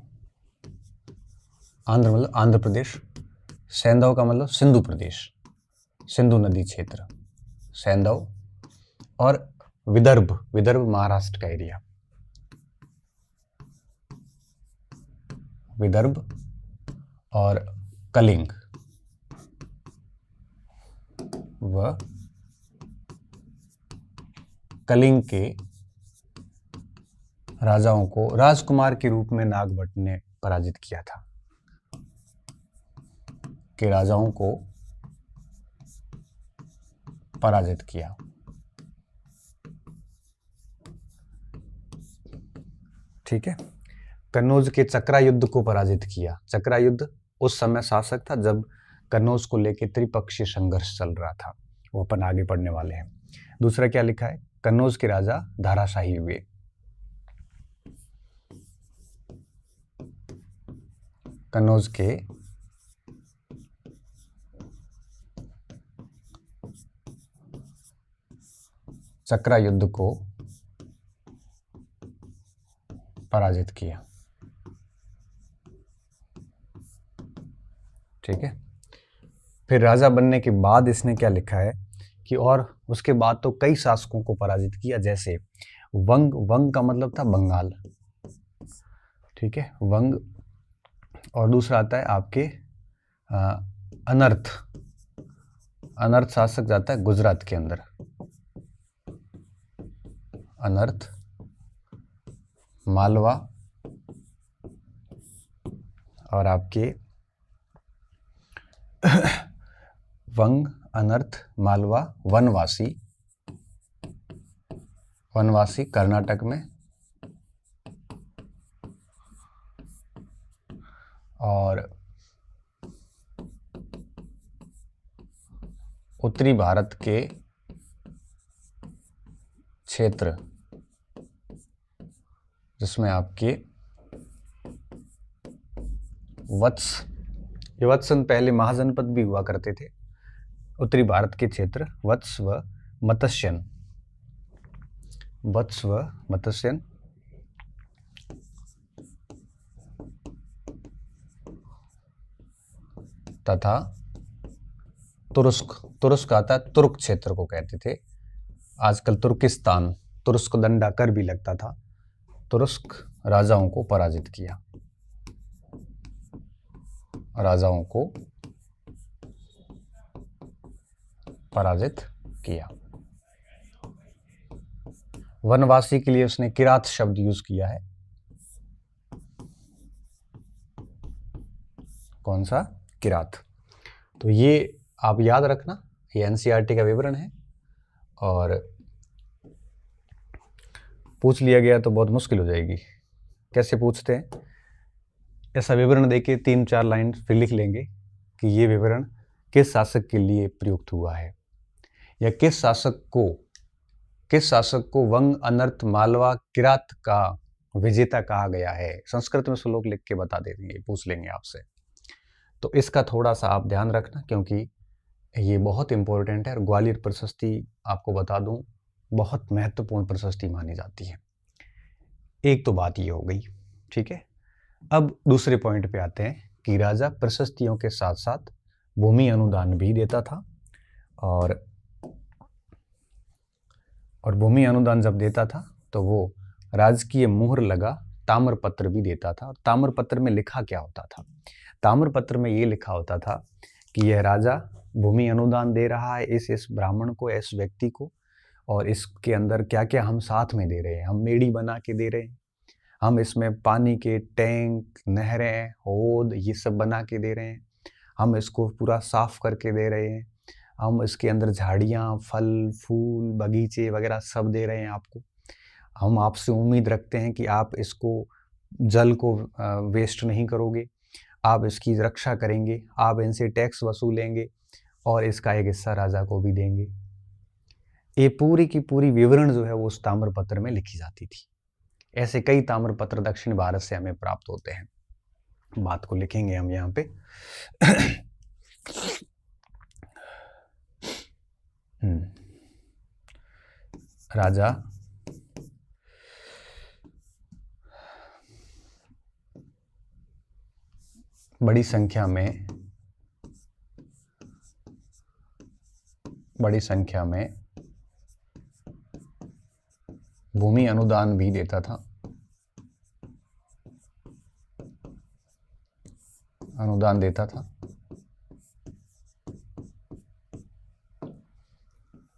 आंध्र मतलब आंध्र प्रदेश, सैंधव का मतलब सिंधु प्रदेश, सिंधु नदी क्षेत्र सैंधव, और विदर्भ, विदर्भ महाराष्ट्र का एरिया, विदर्भ, और कलिंग व कलिंग के राजाओं को राजकुमार के रूप में नागभट्ट ने पराजित किया था, के राजाओं को पराजित किया। ठीक है, कन्नौज के चक्रा युद्ध को पराजित किया। चक्रा युद्ध उस समय शासक था जब कन्नौज को लेकर त्रिपक्षीय संघर्ष चल रहा था, वो अपन आगे पढ़ने वाले हैं। दूसरा क्या लिखा है, कन्नौज के राजा धाराशाही हुए। कन्नौज के चक्रा युद्ध को पराजित किया। ठीक है, फिर राजा बनने के बाद इसने क्या लिखा है कि और उसके बाद तो कई शासकों को पराजित किया, जैसे वंग, वंग का मतलब था बंगाल। ठीक है, वंग, और दूसरा आता है आपके अनर्थ, अनर्थ शासक जाता है गुजरात के अंदर, अनर्थ, मालवा, और आपके वंग, अनर्थ, मालवा, वनवासी, वनवासी कर्नाटक में, और उत्तरी भारत के क्षेत्र जिसमें आपके वत्स, ये वत्सन पहले महाजनपद भी हुआ करते थे, उत्तरी भारत के क्षेत्र वत्स व मत्स्यन, वत्स व मत्स्यन, तथा तुर्क, तुर्क आता है, तुर्क क्षेत्र को कहते थे, आजकल तुर्किस्तान, तुर्क दंडा कर भी लगता था। तुर्क राजाओं को पराजित किया, राजाओं को पराजित किया। वनवासी के लिए उसने किरात शब्द यूज किया है। कौन सा? किरात। तो ये आप याद रखना, ये एनसीईआरटी का विवरण है, और पूछ लिया गया तो बहुत मुश्किल हो जाएगी। कैसे पूछते हैं? ऐसा विवरण देके 3-4 लाइन फिर लिख लेंगे कि ये विवरण किस शासक के लिए प्रयुक्त हुआ है, या किस शासक को वंग, अनर्थ, मालवा, किरात का विजेता कहा गया है। संस्कृत में श्लोक लिख के बता देंगे, पूछ लेंगे आपसे। तो इसका थोड़ा सा आप ध्यान रखना, क्योंकि ये बहुत इंपॉर्टेंट है। और ग्वालियर प्रशस्ति आपको बता दूं, बहुत महत्वपूर्ण प्रशस्ति मानी जाती है। एक तो बात ये हो गई, ठीक है। अब दूसरे पॉइंट पे आते हैं कि राजा प्रशस्तियों के साथ साथ भूमि अनुदान भी देता था, और भूमि अनुदान जब देता था तो वो राजकीय मुहर लगा ताम्रपत्र भी देता था। और ताम्रपत्र में लिखा क्या होता था? ताम्रपत्र में ये लिखा होता था कि यह राजा भूमि अनुदान दे रहा है इस ब्राह्मण को, इस व्यक्ति को, और इसके अंदर क्या क्या हम साथ में दे रहे हैं। हम मेड़ी बना के दे रहे हैं, हम इसमें पानी के टैंक, नहरें, हौद, ये सब बना के दे रहे हैं, हम इसको पूरा साफ करके दे रहे हैं, हम इसके अंदर झाड़ियाँ, फल, फूल, बगीचे वगैरह सब दे रहे हैं आपको। हम आपसे उम्मीद रखते हैं कि आप इसको, जल को वेस्ट नहीं करोगे, आप इसकी रक्षा करेंगे, आप इनसे टैक्स वसूलेंगे, और इसका एक हिस्सा राजा को भी देंगे। ये पूरी की पूरी विवरण जो है वो उस ताम्रपत्र में लिखी जाती थी। ऐसे कई ताम्रपत्र दक्षिण भारत से हमें प्राप्त होते हैं। बात को लिखेंगे हम यहाँ पे। राजा बड़ी संख्या में भूमि अनुदान भी देता था।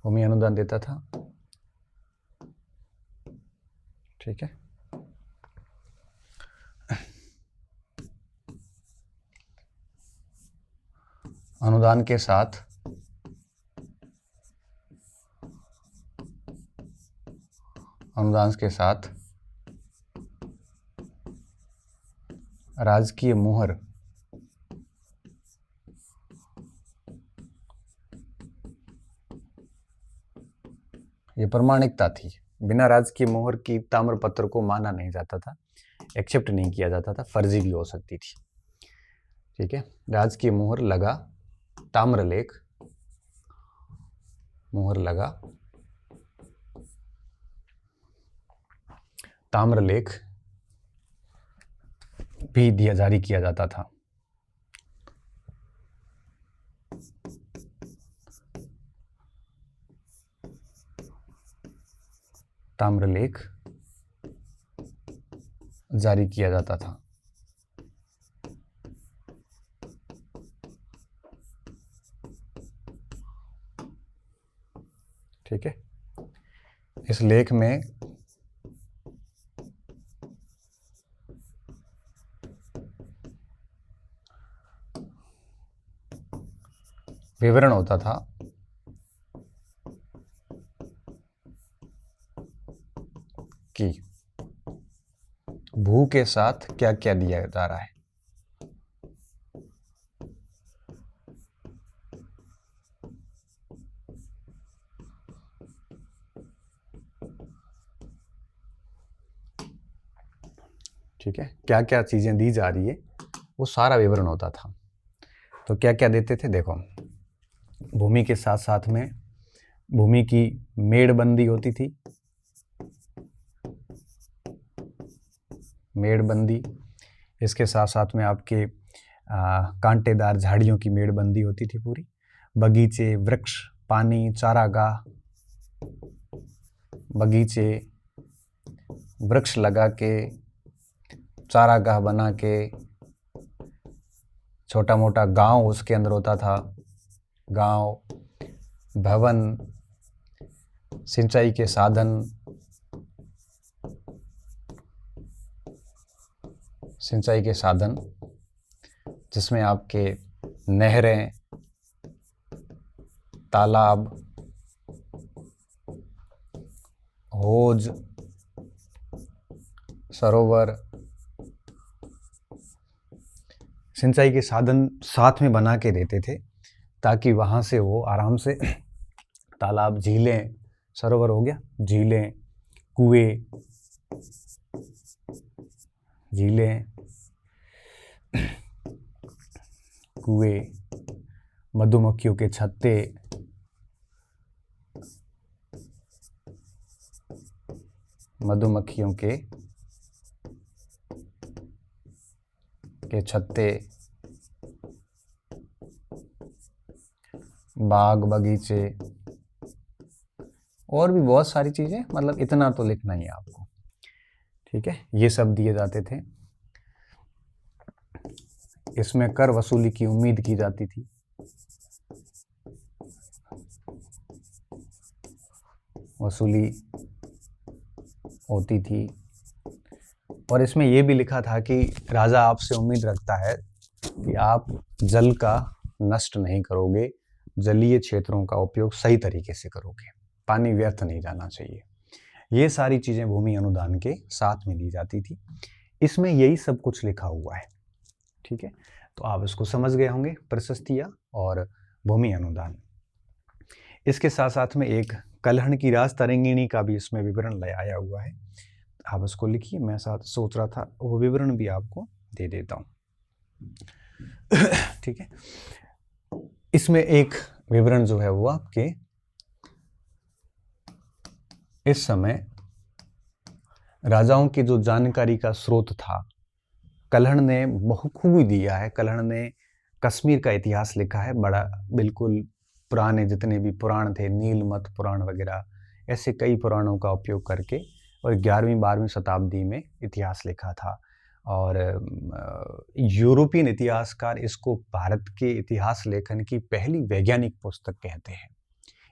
भूमि अनुदान देता था। ठीक है। अनुदान के साथ राजकीय मुहर ये प्रमाणिकता थी। बिना राजकीय मुहर की ताम्रपत्र को माना नहीं जाता था, एक्सेप्ट नहीं किया जाता था, फर्जी भी हो सकती थी। ठीक है। राजकीय मुहर लगा ताम्रलेख, मुहर लगा ताम्रलेख भी जारी किया जाता था। ताम्रलेख जारी किया जाता था। ठीक है। इस लेख में विवरण होता था कि भू के साथ क्या क्या दिया जा रहा है। ठीक है। क्या क्या चीजें दी जा रही है वो सारा विवरण होता था। तो क्या क्या देते थे देखो, भूमि के साथ साथ में भूमि की मेड़बंदी होती थी। मेड़बंदी, इसके साथ साथ में आपके कांटेदार झाड़ियों की मेड़बंदी होती थी पूरी। बगीचे, वृक्ष, पानी, चारागाह, बगीचे, वृक्ष लगा के, चारागाह बना के, छोटा मोटा गांव उसके अंदर होता था। गांव, भवन, सिंचाई के साधन, जिसमें आपके नहरें, तालाब, हौज, सरोवर, सिंचाई के साधन साथ में बना के देते थे ताकि वहाँ से वो आराम से तालाब, झीलें, सरोवर हो गया, झीलें, कुएं, मधुमक्खियों के छत्ते, बाग बगीचे और भी बहुत सारी चीजें, मतलब इतना तो लिखना ही है आपको। ठीक है। ये सब दिए जाते थे। इसमें कर वसूली की उम्मीद की जाती थी। वसूली होती थी और इसमें यह भी लिखा था कि राजा आपसे उम्मीद रखता है कि आप जल का नष्ट नहीं करोगे, जलीय क्षेत्रों का उपयोग सही तरीके से करोगे, पानी व्यर्थ नहीं जाना चाहिए। ये सारी चीजें भूमि अनुदान के साथ में दी जाती थी। इसमें यही सब कुछ लिखा हुआ है। ठीक है। तो आप इसको समझ गए होंगे, प्रशस्तियां और भूमि अनुदान। इसके साथ साथ में एक कलहण की राज तरंगिणी का भी इसमें विवरण आया हुआ है, आप उसको लिखिए। मैं साथ सोच रहा था वो विवरण भी आपको दे देता हूँ। ठीक है, इसमें एक विवरण जो है वो आपके इस समय राजाओं की जो जानकारी का स्रोत था, कलहण ने बखूबी दिया है। कलहण ने कश्मीर का इतिहास लिखा है, बड़ा बिल्कुल पुराने जितने भी पुराण थे, नीलमत पुराण वगैरह, ऐसे कई पुराणों का उपयोग करके और 11वीं-12वीं शताब्दी में इतिहास लिखा था। और यूरोपियन इतिहासकार इसको भारत के इतिहास लेखन की पहली वैज्ञानिक पुस्तक कहते हैं।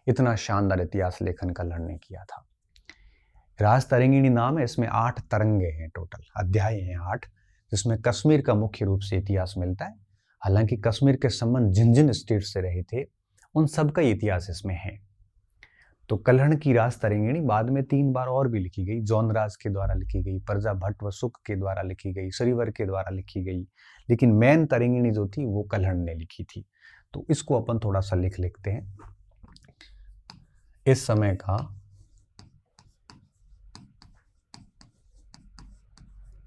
इतना शानदार इतिहास लेखन कलहण ने किया था। राज तरंगिणी नाम है, इसमें 8 तरंगे हैं, टोटल अध्याय हैं 8, जिसमें कश्मीर का मुख्य रूप से इतिहास मिलता है। हालांकि कश्मीर के संबंध जिन जिन स्टेट से रहे थे उन सब का इतिहास इसमें है। तो कलहण की राज तरंगिणी बाद में 3 बार और भी लिखी गई। जौनराज के द्वारा लिखी गई, प्रजा भट्ट व सुक के द्वारा लिखी गई, श्रीवर के द्वारा लिखी गई, लेकिन मेन तरंगिणी जो थी वो कलहण ने लिखी थी। तो इसको अपन थोड़ा सा लिखते हैं। इस समय का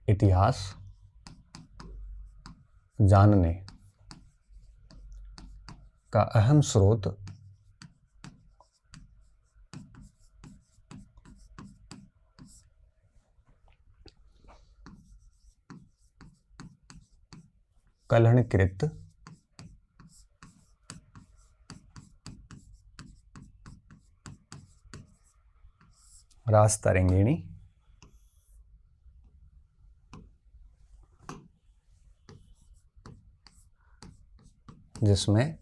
इतिहास जानने का अहम स्रोत कलहणकृत राज तरंगिणी जिसमें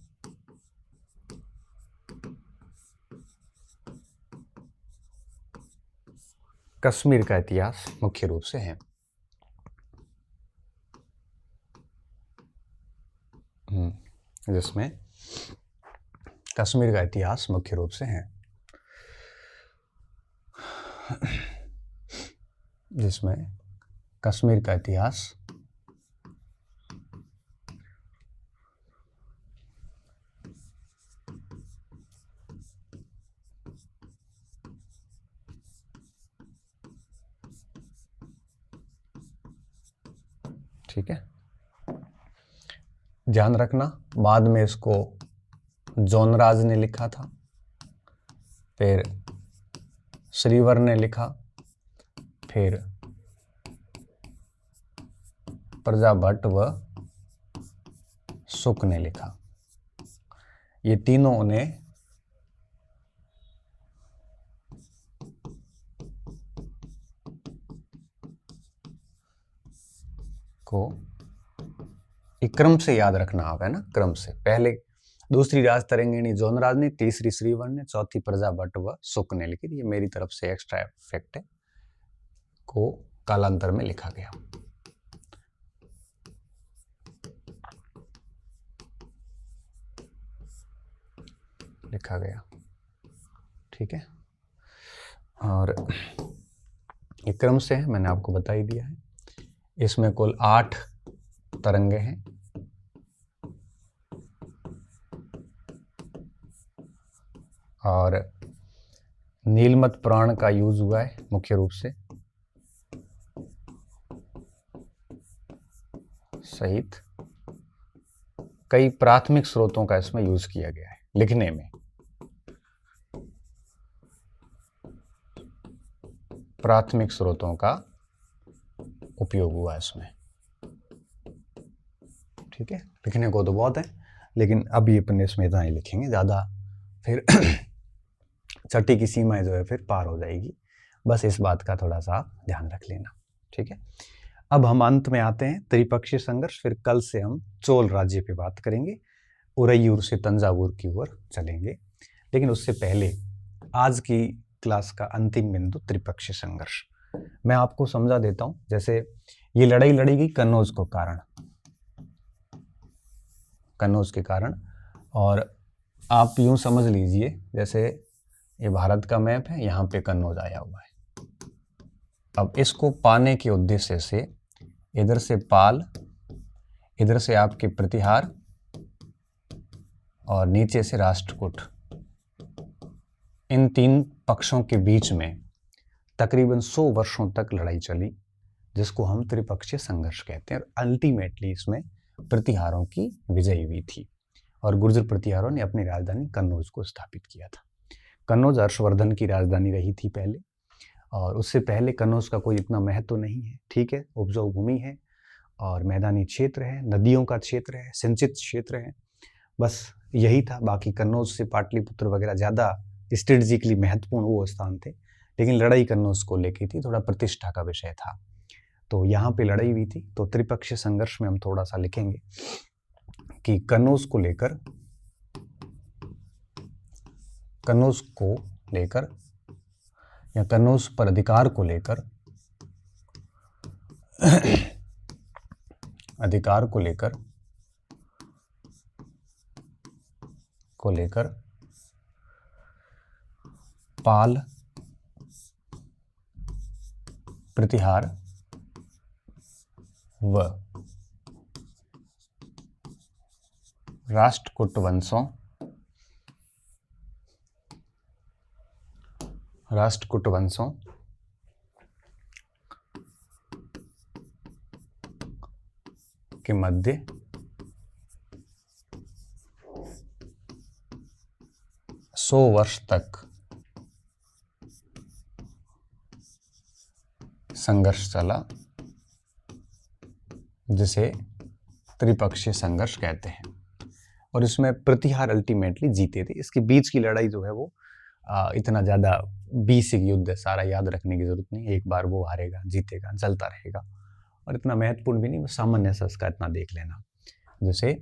कश्मीर का इतिहास मुख्य रूप से है। जिसमें कश्मीर का इतिहास मुख्य रूप से है, जिसमें कश्मीर का इतिहास ठीक है। ध्यान रखना, बाद में इसको जौनराज ने लिखा था, फिर श्रीवर ने लिखा, फिर प्रजा भट्ट व सुक ने लिखा। ये तीनों ने को एक क्रम से याद रखना आप, है ना, क्रम से। पहले दूसरी राज तरंगिणी जौनराज ने, तीसरी श्रीवर ने, चौथी प्रजा भट्ट व सुक ने लिखी। ये मेरी तरफ से एक्स्ट्रा इफेक्ट है, को कालांतर में लिखा गया। ठीक है, और एक क्रम से है, मैंने आपको बता ही दिया है। इसमें कुल 8 तरंगे हैं। और नीलमत पुराण का यूज हुआ है मुख्य रूप से, सहित कई प्राथमिक स्रोतों का इसमें यूज किया गया है लिखने में। प्राथमिक स्रोतों का उपयोग हुआ इसमें। ठीक है, लिखने को तो बहुत है, लेकिन अभी अपन इसमें इतना ही लिखेंगे, ज़्यादा फिर छठी की सीमाएं जो है फिर पार हो जाएगी। बस इस बात का थोड़ा सा ध्यान रख लेना। ठीक है, अब हम अंत में आते हैं त्रिपक्षीय संघर्ष। फिर कल से हम चोल राज्य पे बात करेंगे, उरैयूर से तंजावुर की ओर चलेंगे। लेकिन उससे पहले आज की क्लास का अंतिम बिंदु त्रिपक्षीय संघर्ष मैं आपको समझा देता हूं। जैसे ये लड़ाई लड़ी गई कन्नौज को कारण, कन्नौज के कारण, और आप यूं समझ लीजिए जैसे ये भारत का मैप है, यहाँ पे कन्नौज आया हुआ है। अब इसको पाने के उद्देश्य से इधर से पाल, इधर से आपके प्रतिहार, और नीचे से राष्ट्रकूट, इन 3 पक्षों के बीच में तकरीबन 100 वर्षों तक लड़ाई चली, जिसको हम त्रिपक्षीय संघर्ष कहते हैं। और अल्टीमेटली इसमें प्रतिहारों की विजय हुई थी और गुर्जर प्रतिहारों ने अपनी राजधानी कन्नौज को स्थापित किया था। कन्नौज हर्षवर्धन की राजधानी रही थी पहले, और उससे पहले कन्नौज का कोई इतना महत्व नहीं है। ठीक है, उपजाऊ भूमि है और मैदानी क्षेत्र है, नदियों का क्षेत्र है, सिंचित क्षेत्र है, बस यही था। बाकी कन्नौज से पाटलिपुत्र वगैरह ज़्यादा स्ट्रेटजिकली महत्वपूर्ण वो स्थान थे, लेकिन लड़ाई कन्नौज को लेकर थी, थोड़ा प्रतिष्ठा का विषय था। तो यहाँ पे लड़ाई हुई थी। तो त्रिपक्षीय संघर्ष में हम थोड़ा सा लिखेंगे कि कन्नौज को लेकर या कन्नौज पर अधिकार को लेकर पाल, प्रतिहार व राष्ट्रकूट वंशों के मध्य सौ वर्ष तक संघर्ष चला, जिसे त्रिपक्षीय संघर्ष कहते हैं। और इसमें प्रतिहार अल्टीमेटली जीते थे। इसके बीच की लड़ाई जो है वो इतना ज़्यादा बेसिक युद्ध है, सारा याद रखने की जरूरत नहीं। एक बार वो हारेगा, जीतेगा, चलता रहेगा, और इतना महत्वपूर्ण भी नहीं, वो सामान्य सा इसका इतना देख लेना। जैसे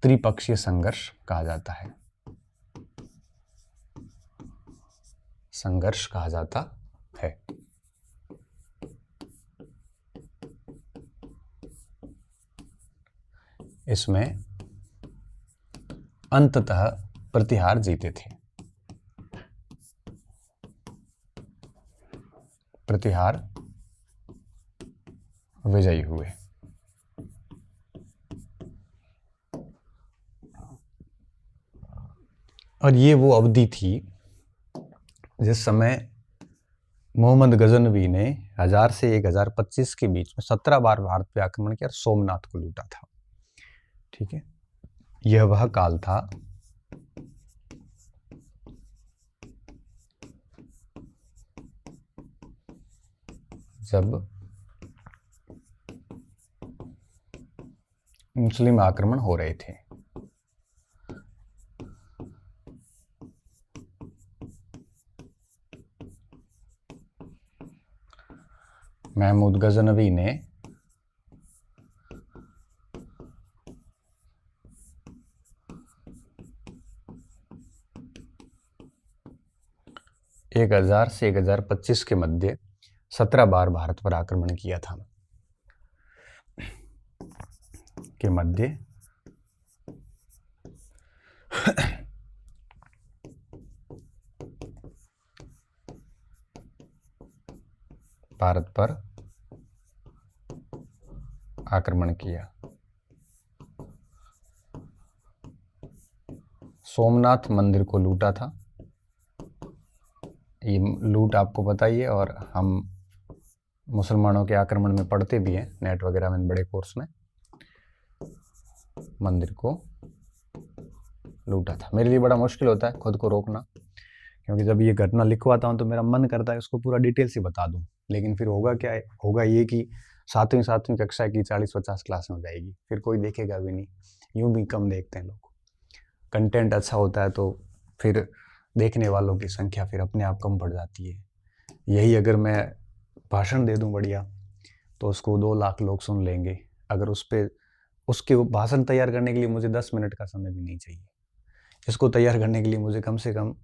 त्रिपक्षीय संघर्ष कहा जाता है, संघर्ष कहा जाता है। इसमें अंततः प्रतिहार जीते थे, प्रतिहार विजयी हुए। और ये वो अवधि थी जिस समय मोहम्मद गजनवी ने 1000 से 1025 के बीच में 17 बार भारत पे आक्रमण किया और सोमनाथ को लूटा था। ठीक है, यह वह काल था जब मुस्लिम आक्रमण हो रहे थे। महमूद गजनवी ने एक 1000 से 1025 के मध्य 17 बार भारत पर आक्रमण किया था। के मध्य भारत पर आक्रमण किया। सोमनाथ मंदिर को लूटा था। ये लूट आपको पता ही है, और हम मुसलमानों के आक्रमण में पढ़ते भी हैं नेट वगैरह में, बड़े कोर्स में। मंदिर को लूटा था। मेरे लिए बड़ा मुश्किल होता है खुद को रोकना, क्योंकि जब ये घटना लिखवाता हूँ तो मेरा मन करता है उसको पूरा डिटेल से बता दूँ, लेकिन फिर होगा क्या है, होगा ये कि 7वीं कक्षा की 40-50 क्लास में हो जाएगी, फिर कोई देखेगा भी नहीं। यूं भी कम देखते हैं लोग। कंटेंट अच्छा होता है तो फिर देखने वालों की संख्या फिर अपने आप कम बढ़ जाती है। यही अगर मैं भाषण दे दूं बढ़िया, तो उसको 2 लाख लोग सुन लेंगे। अगर उसके भाषण तैयार करने के लिए मुझे 10 मिनट का समय भी नहीं चाहिए। इसको तैयार करने के लिए मुझे कम से कम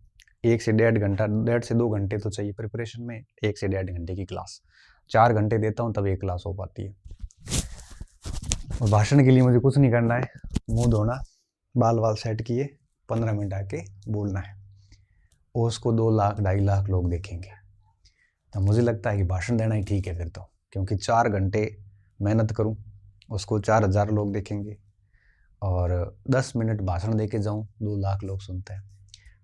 1 से 1.5 घंटा, 1.5 से 2 घंटे तो चाहिए प्रिपरेशन में। 1 से 1.5 घंटे की क्लास 4 घंटे देता हूँ, तब एक क्लास हो पाती है। और भाषण के लिए मुझे कुछ नहीं करना है, मुंह धोना, बाल वाल सेट किए, 15 मिनट आके बोलना है, और उसको 2 लाख 2.5 लाख लोग देखेंगे। तो मुझे लगता है कि भाषण देना ही ठीक है फिर तो, क्योंकि 4 घंटे मेहनत करूं, उसको 4000 लोग देखेंगे, और 10 मिनट भाषण दे के जाऊँ, 2 लाख लोग सुनते हैं।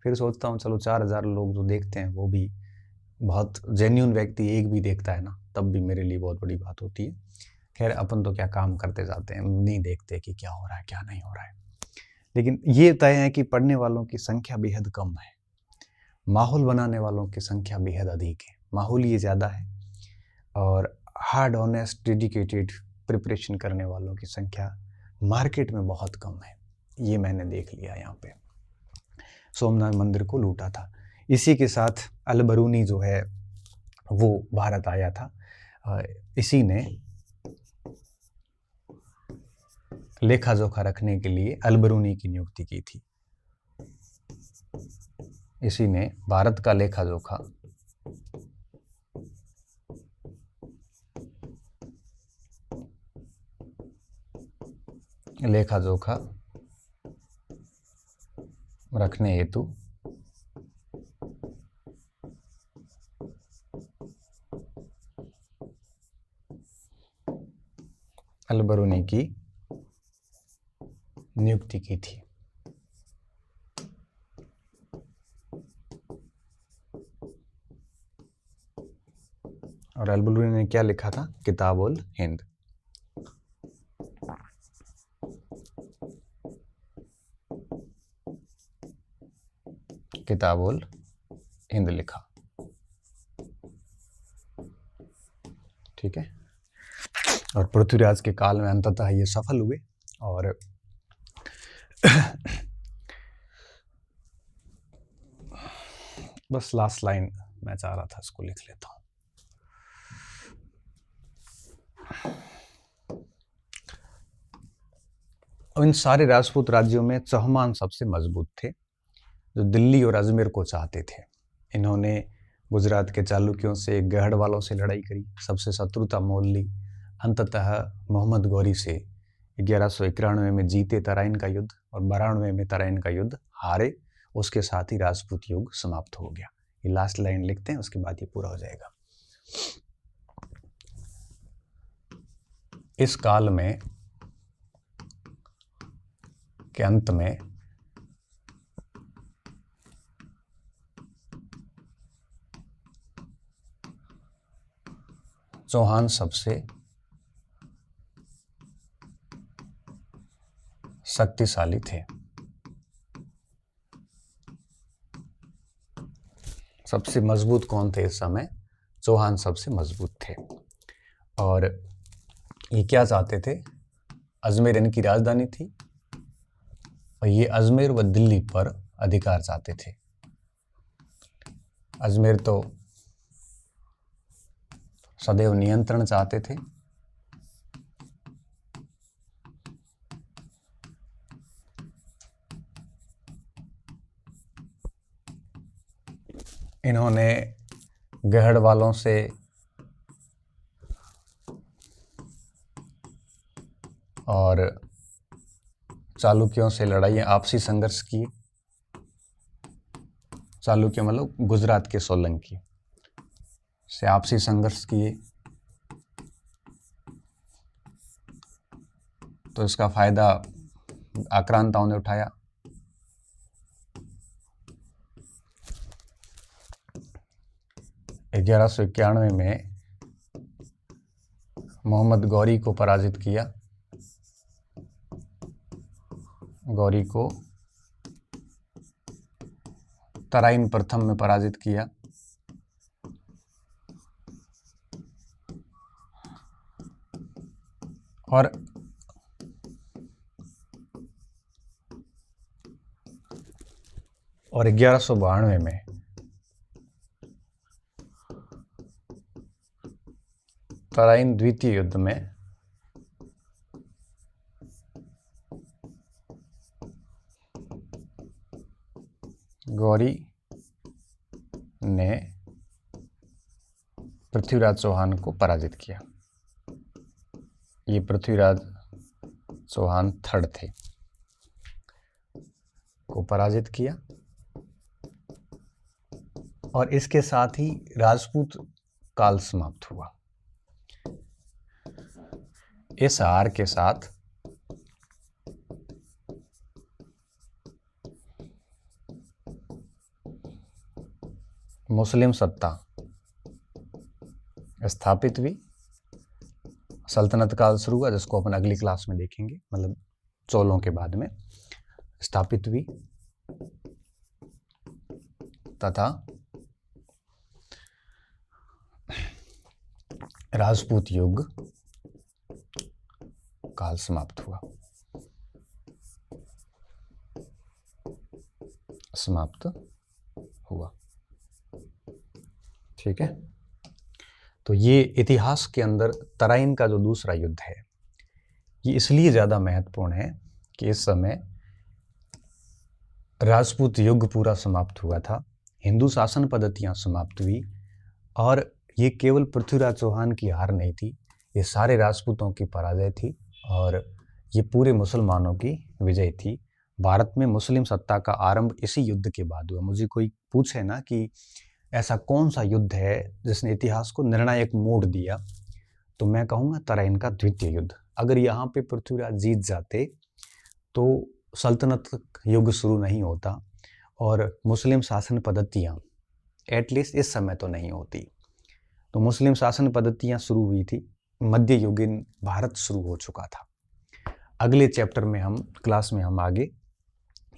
फिर सोचता हूँ चलो 4000 लोग जो देखते हैं वो भी बहुत जेन्युइन व्यक्ति एक भी देखता है ना, तब भी मेरे लिए बहुत बड़ी बात होती है। खैर अपन तो क्या काम करते जाते हैं, नहीं देखते कि क्या हो रहा है क्या नहीं हो रहा है। लेकिन ये तय है कि पढ़ने वालों की संख्या बेहद कम है, माहौल बनाने वालों की संख्या बेहद अधिक है। माहौल ये ज़्यादा है और हार्ड ऑनेस्ट डेडिकेटेड प्रिपरेशन करने वालों की संख्या मार्केट में बहुत कम है। ये मैंने देख लिया। यहाँ पे सोमनाथ मंदिर को लूटा था, इसी के साथ अल-बरूनी जो है वो भारत आया था। इसी ने लेखा जोखा रखने के लिए अल-बरूनी की नियुक्ति की थी। इसी ने भारत का लेखा जोखा रखने हेतु अल-बरूनी की नियुक्ति की थी। और अल-बरूनी ने क्या लिखा था? किताब-उल हिंद। किताब-उल हिंद लिखा, ठीक है। और पृथ्वीराज के काल में अंततः ये सफल हुए। और बस लास्ट लाइन मैं चाह रहा था, इसको लिख लेता हूँ। इन सारे राजपूत राज्यों में चौहान सबसे मजबूत थे, जो दिल्ली और अजमेर को चाहते थे। इन्होंने गुजरात के चालुक्यों से, गहड़ वालों से लड़ाई करी, सबसे शत्रुता मोल ली। अंततः मोहम्मद गौरी से 1191 में जीते तराइन का युद्ध, और 92 में तराइन का युद्ध हारे। उसके साथ ही राजपूत युग समाप्त हो गया। ये लास्ट लाइन लिखते हैं, उसके बाद ये पूरा हो जाएगा। इस काल में के अंत में चौहान सबसे शक्तिशाली थे। सबसे मजबूत कौन थे इस समय? चौहान सबसे मजबूत थे। और ये क्या चाहते थे? अजमेर इनकी राजधानी थी और ये अजमेर व दिल्ली पर अधिकार चाहते थे। अजमेर तो सदैव नियंत्रण चाहते थे, इन्होंने गहड़ वालों से और चालुक्यों से लड़ाई, आपसी संघर्ष किए। चालुक्य मतलब गुजरात के सोलंकी से आपसी संघर्ष किए, तो इसका फायदा आक्रांताओं ने उठाया। ग्यारह सौ 91 में मोहम्मद गौरी को पराजित किया। गौरी को तराइन प्रथम में पराजित किया। और और 1192 में तराइन द्वितीय युद्ध में गौरी ने पृथ्वीराज चौहान को पराजित किया। ये पृथ्वीराज चौहान थर्ड थे, को पराजित किया। और इसके साथ ही राजपूत काल समाप्त हुआ। इस हार के साथ मुस्लिम सत्ता स्थापित हुई, सल्तनत काल शुरू हुआ, जिसको अपन अगली क्लास में देखेंगे, मतलब चोलों के बाद में स्थापित हुई, तथा राजपूत युग काल समाप्त हुआ। ठीक है। तो ये इतिहास के अंदर तराइन का जो दूसरा युद्ध है, ये इसलिए ज़्यादा महत्वपूर्ण है कि इस समय राजपूत युग पूरा समाप्त हुआ था, हिंदू शासन पद्धतियाँ समाप्त हुई, और ये केवल पृथ्वीराज चौहान की हार नहीं थी, ये सारे राजपूतों की पराजय थी, और ये पूरे मुसलमानों की विजय थी। भारत में मुस्लिम सत्ता का आरंभ इसी युद्ध के बाद हुआ। मुझे कोई पूछे ना कि ऐसा कौन सा युद्ध है जिसने इतिहास को निर्णायक मोड़ दिया, तो मैं कहूँगा तराइन का द्वितीय युद्ध। अगर यहाँ पे पृथ्वीराज जीत जाते तो सल्तनत युग शुरू नहीं होता, और मुस्लिम शासन पद्धतियाँ एटलीस्ट इस समय तो नहीं होती। तो मुस्लिम शासन पद्धतियाँ शुरू हुई थी, मध्ययुगीन भारत शुरू हो चुका था। अगले चैप्टर में हम क्लास में हम आगे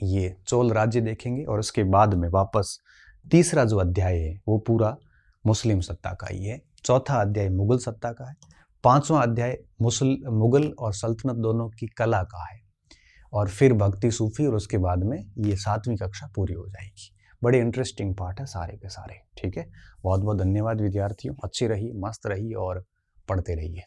ये चोल राज्य देखेंगे, और उसके बाद में वापस तीसरा जो अध्याय है वो पूरा मुस्लिम सत्ता का ही है, चौथा अध्याय मुगल सत्ता का है, पांचवा अध्याय मुगल और सल्तनत दोनों की कला का है, और फिर भक्ति सूफी, और उसके बाद में ये 7वीं कक्षा पूरी हो जाएगी। बड़े इंटरेस्टिंग पार्ट है सारे के सारे। ठीक है, बहुत बहुत धन्यवाद विद्यार्थियों, अच्छी रही, मस्त रही और पढ़ते रहिए।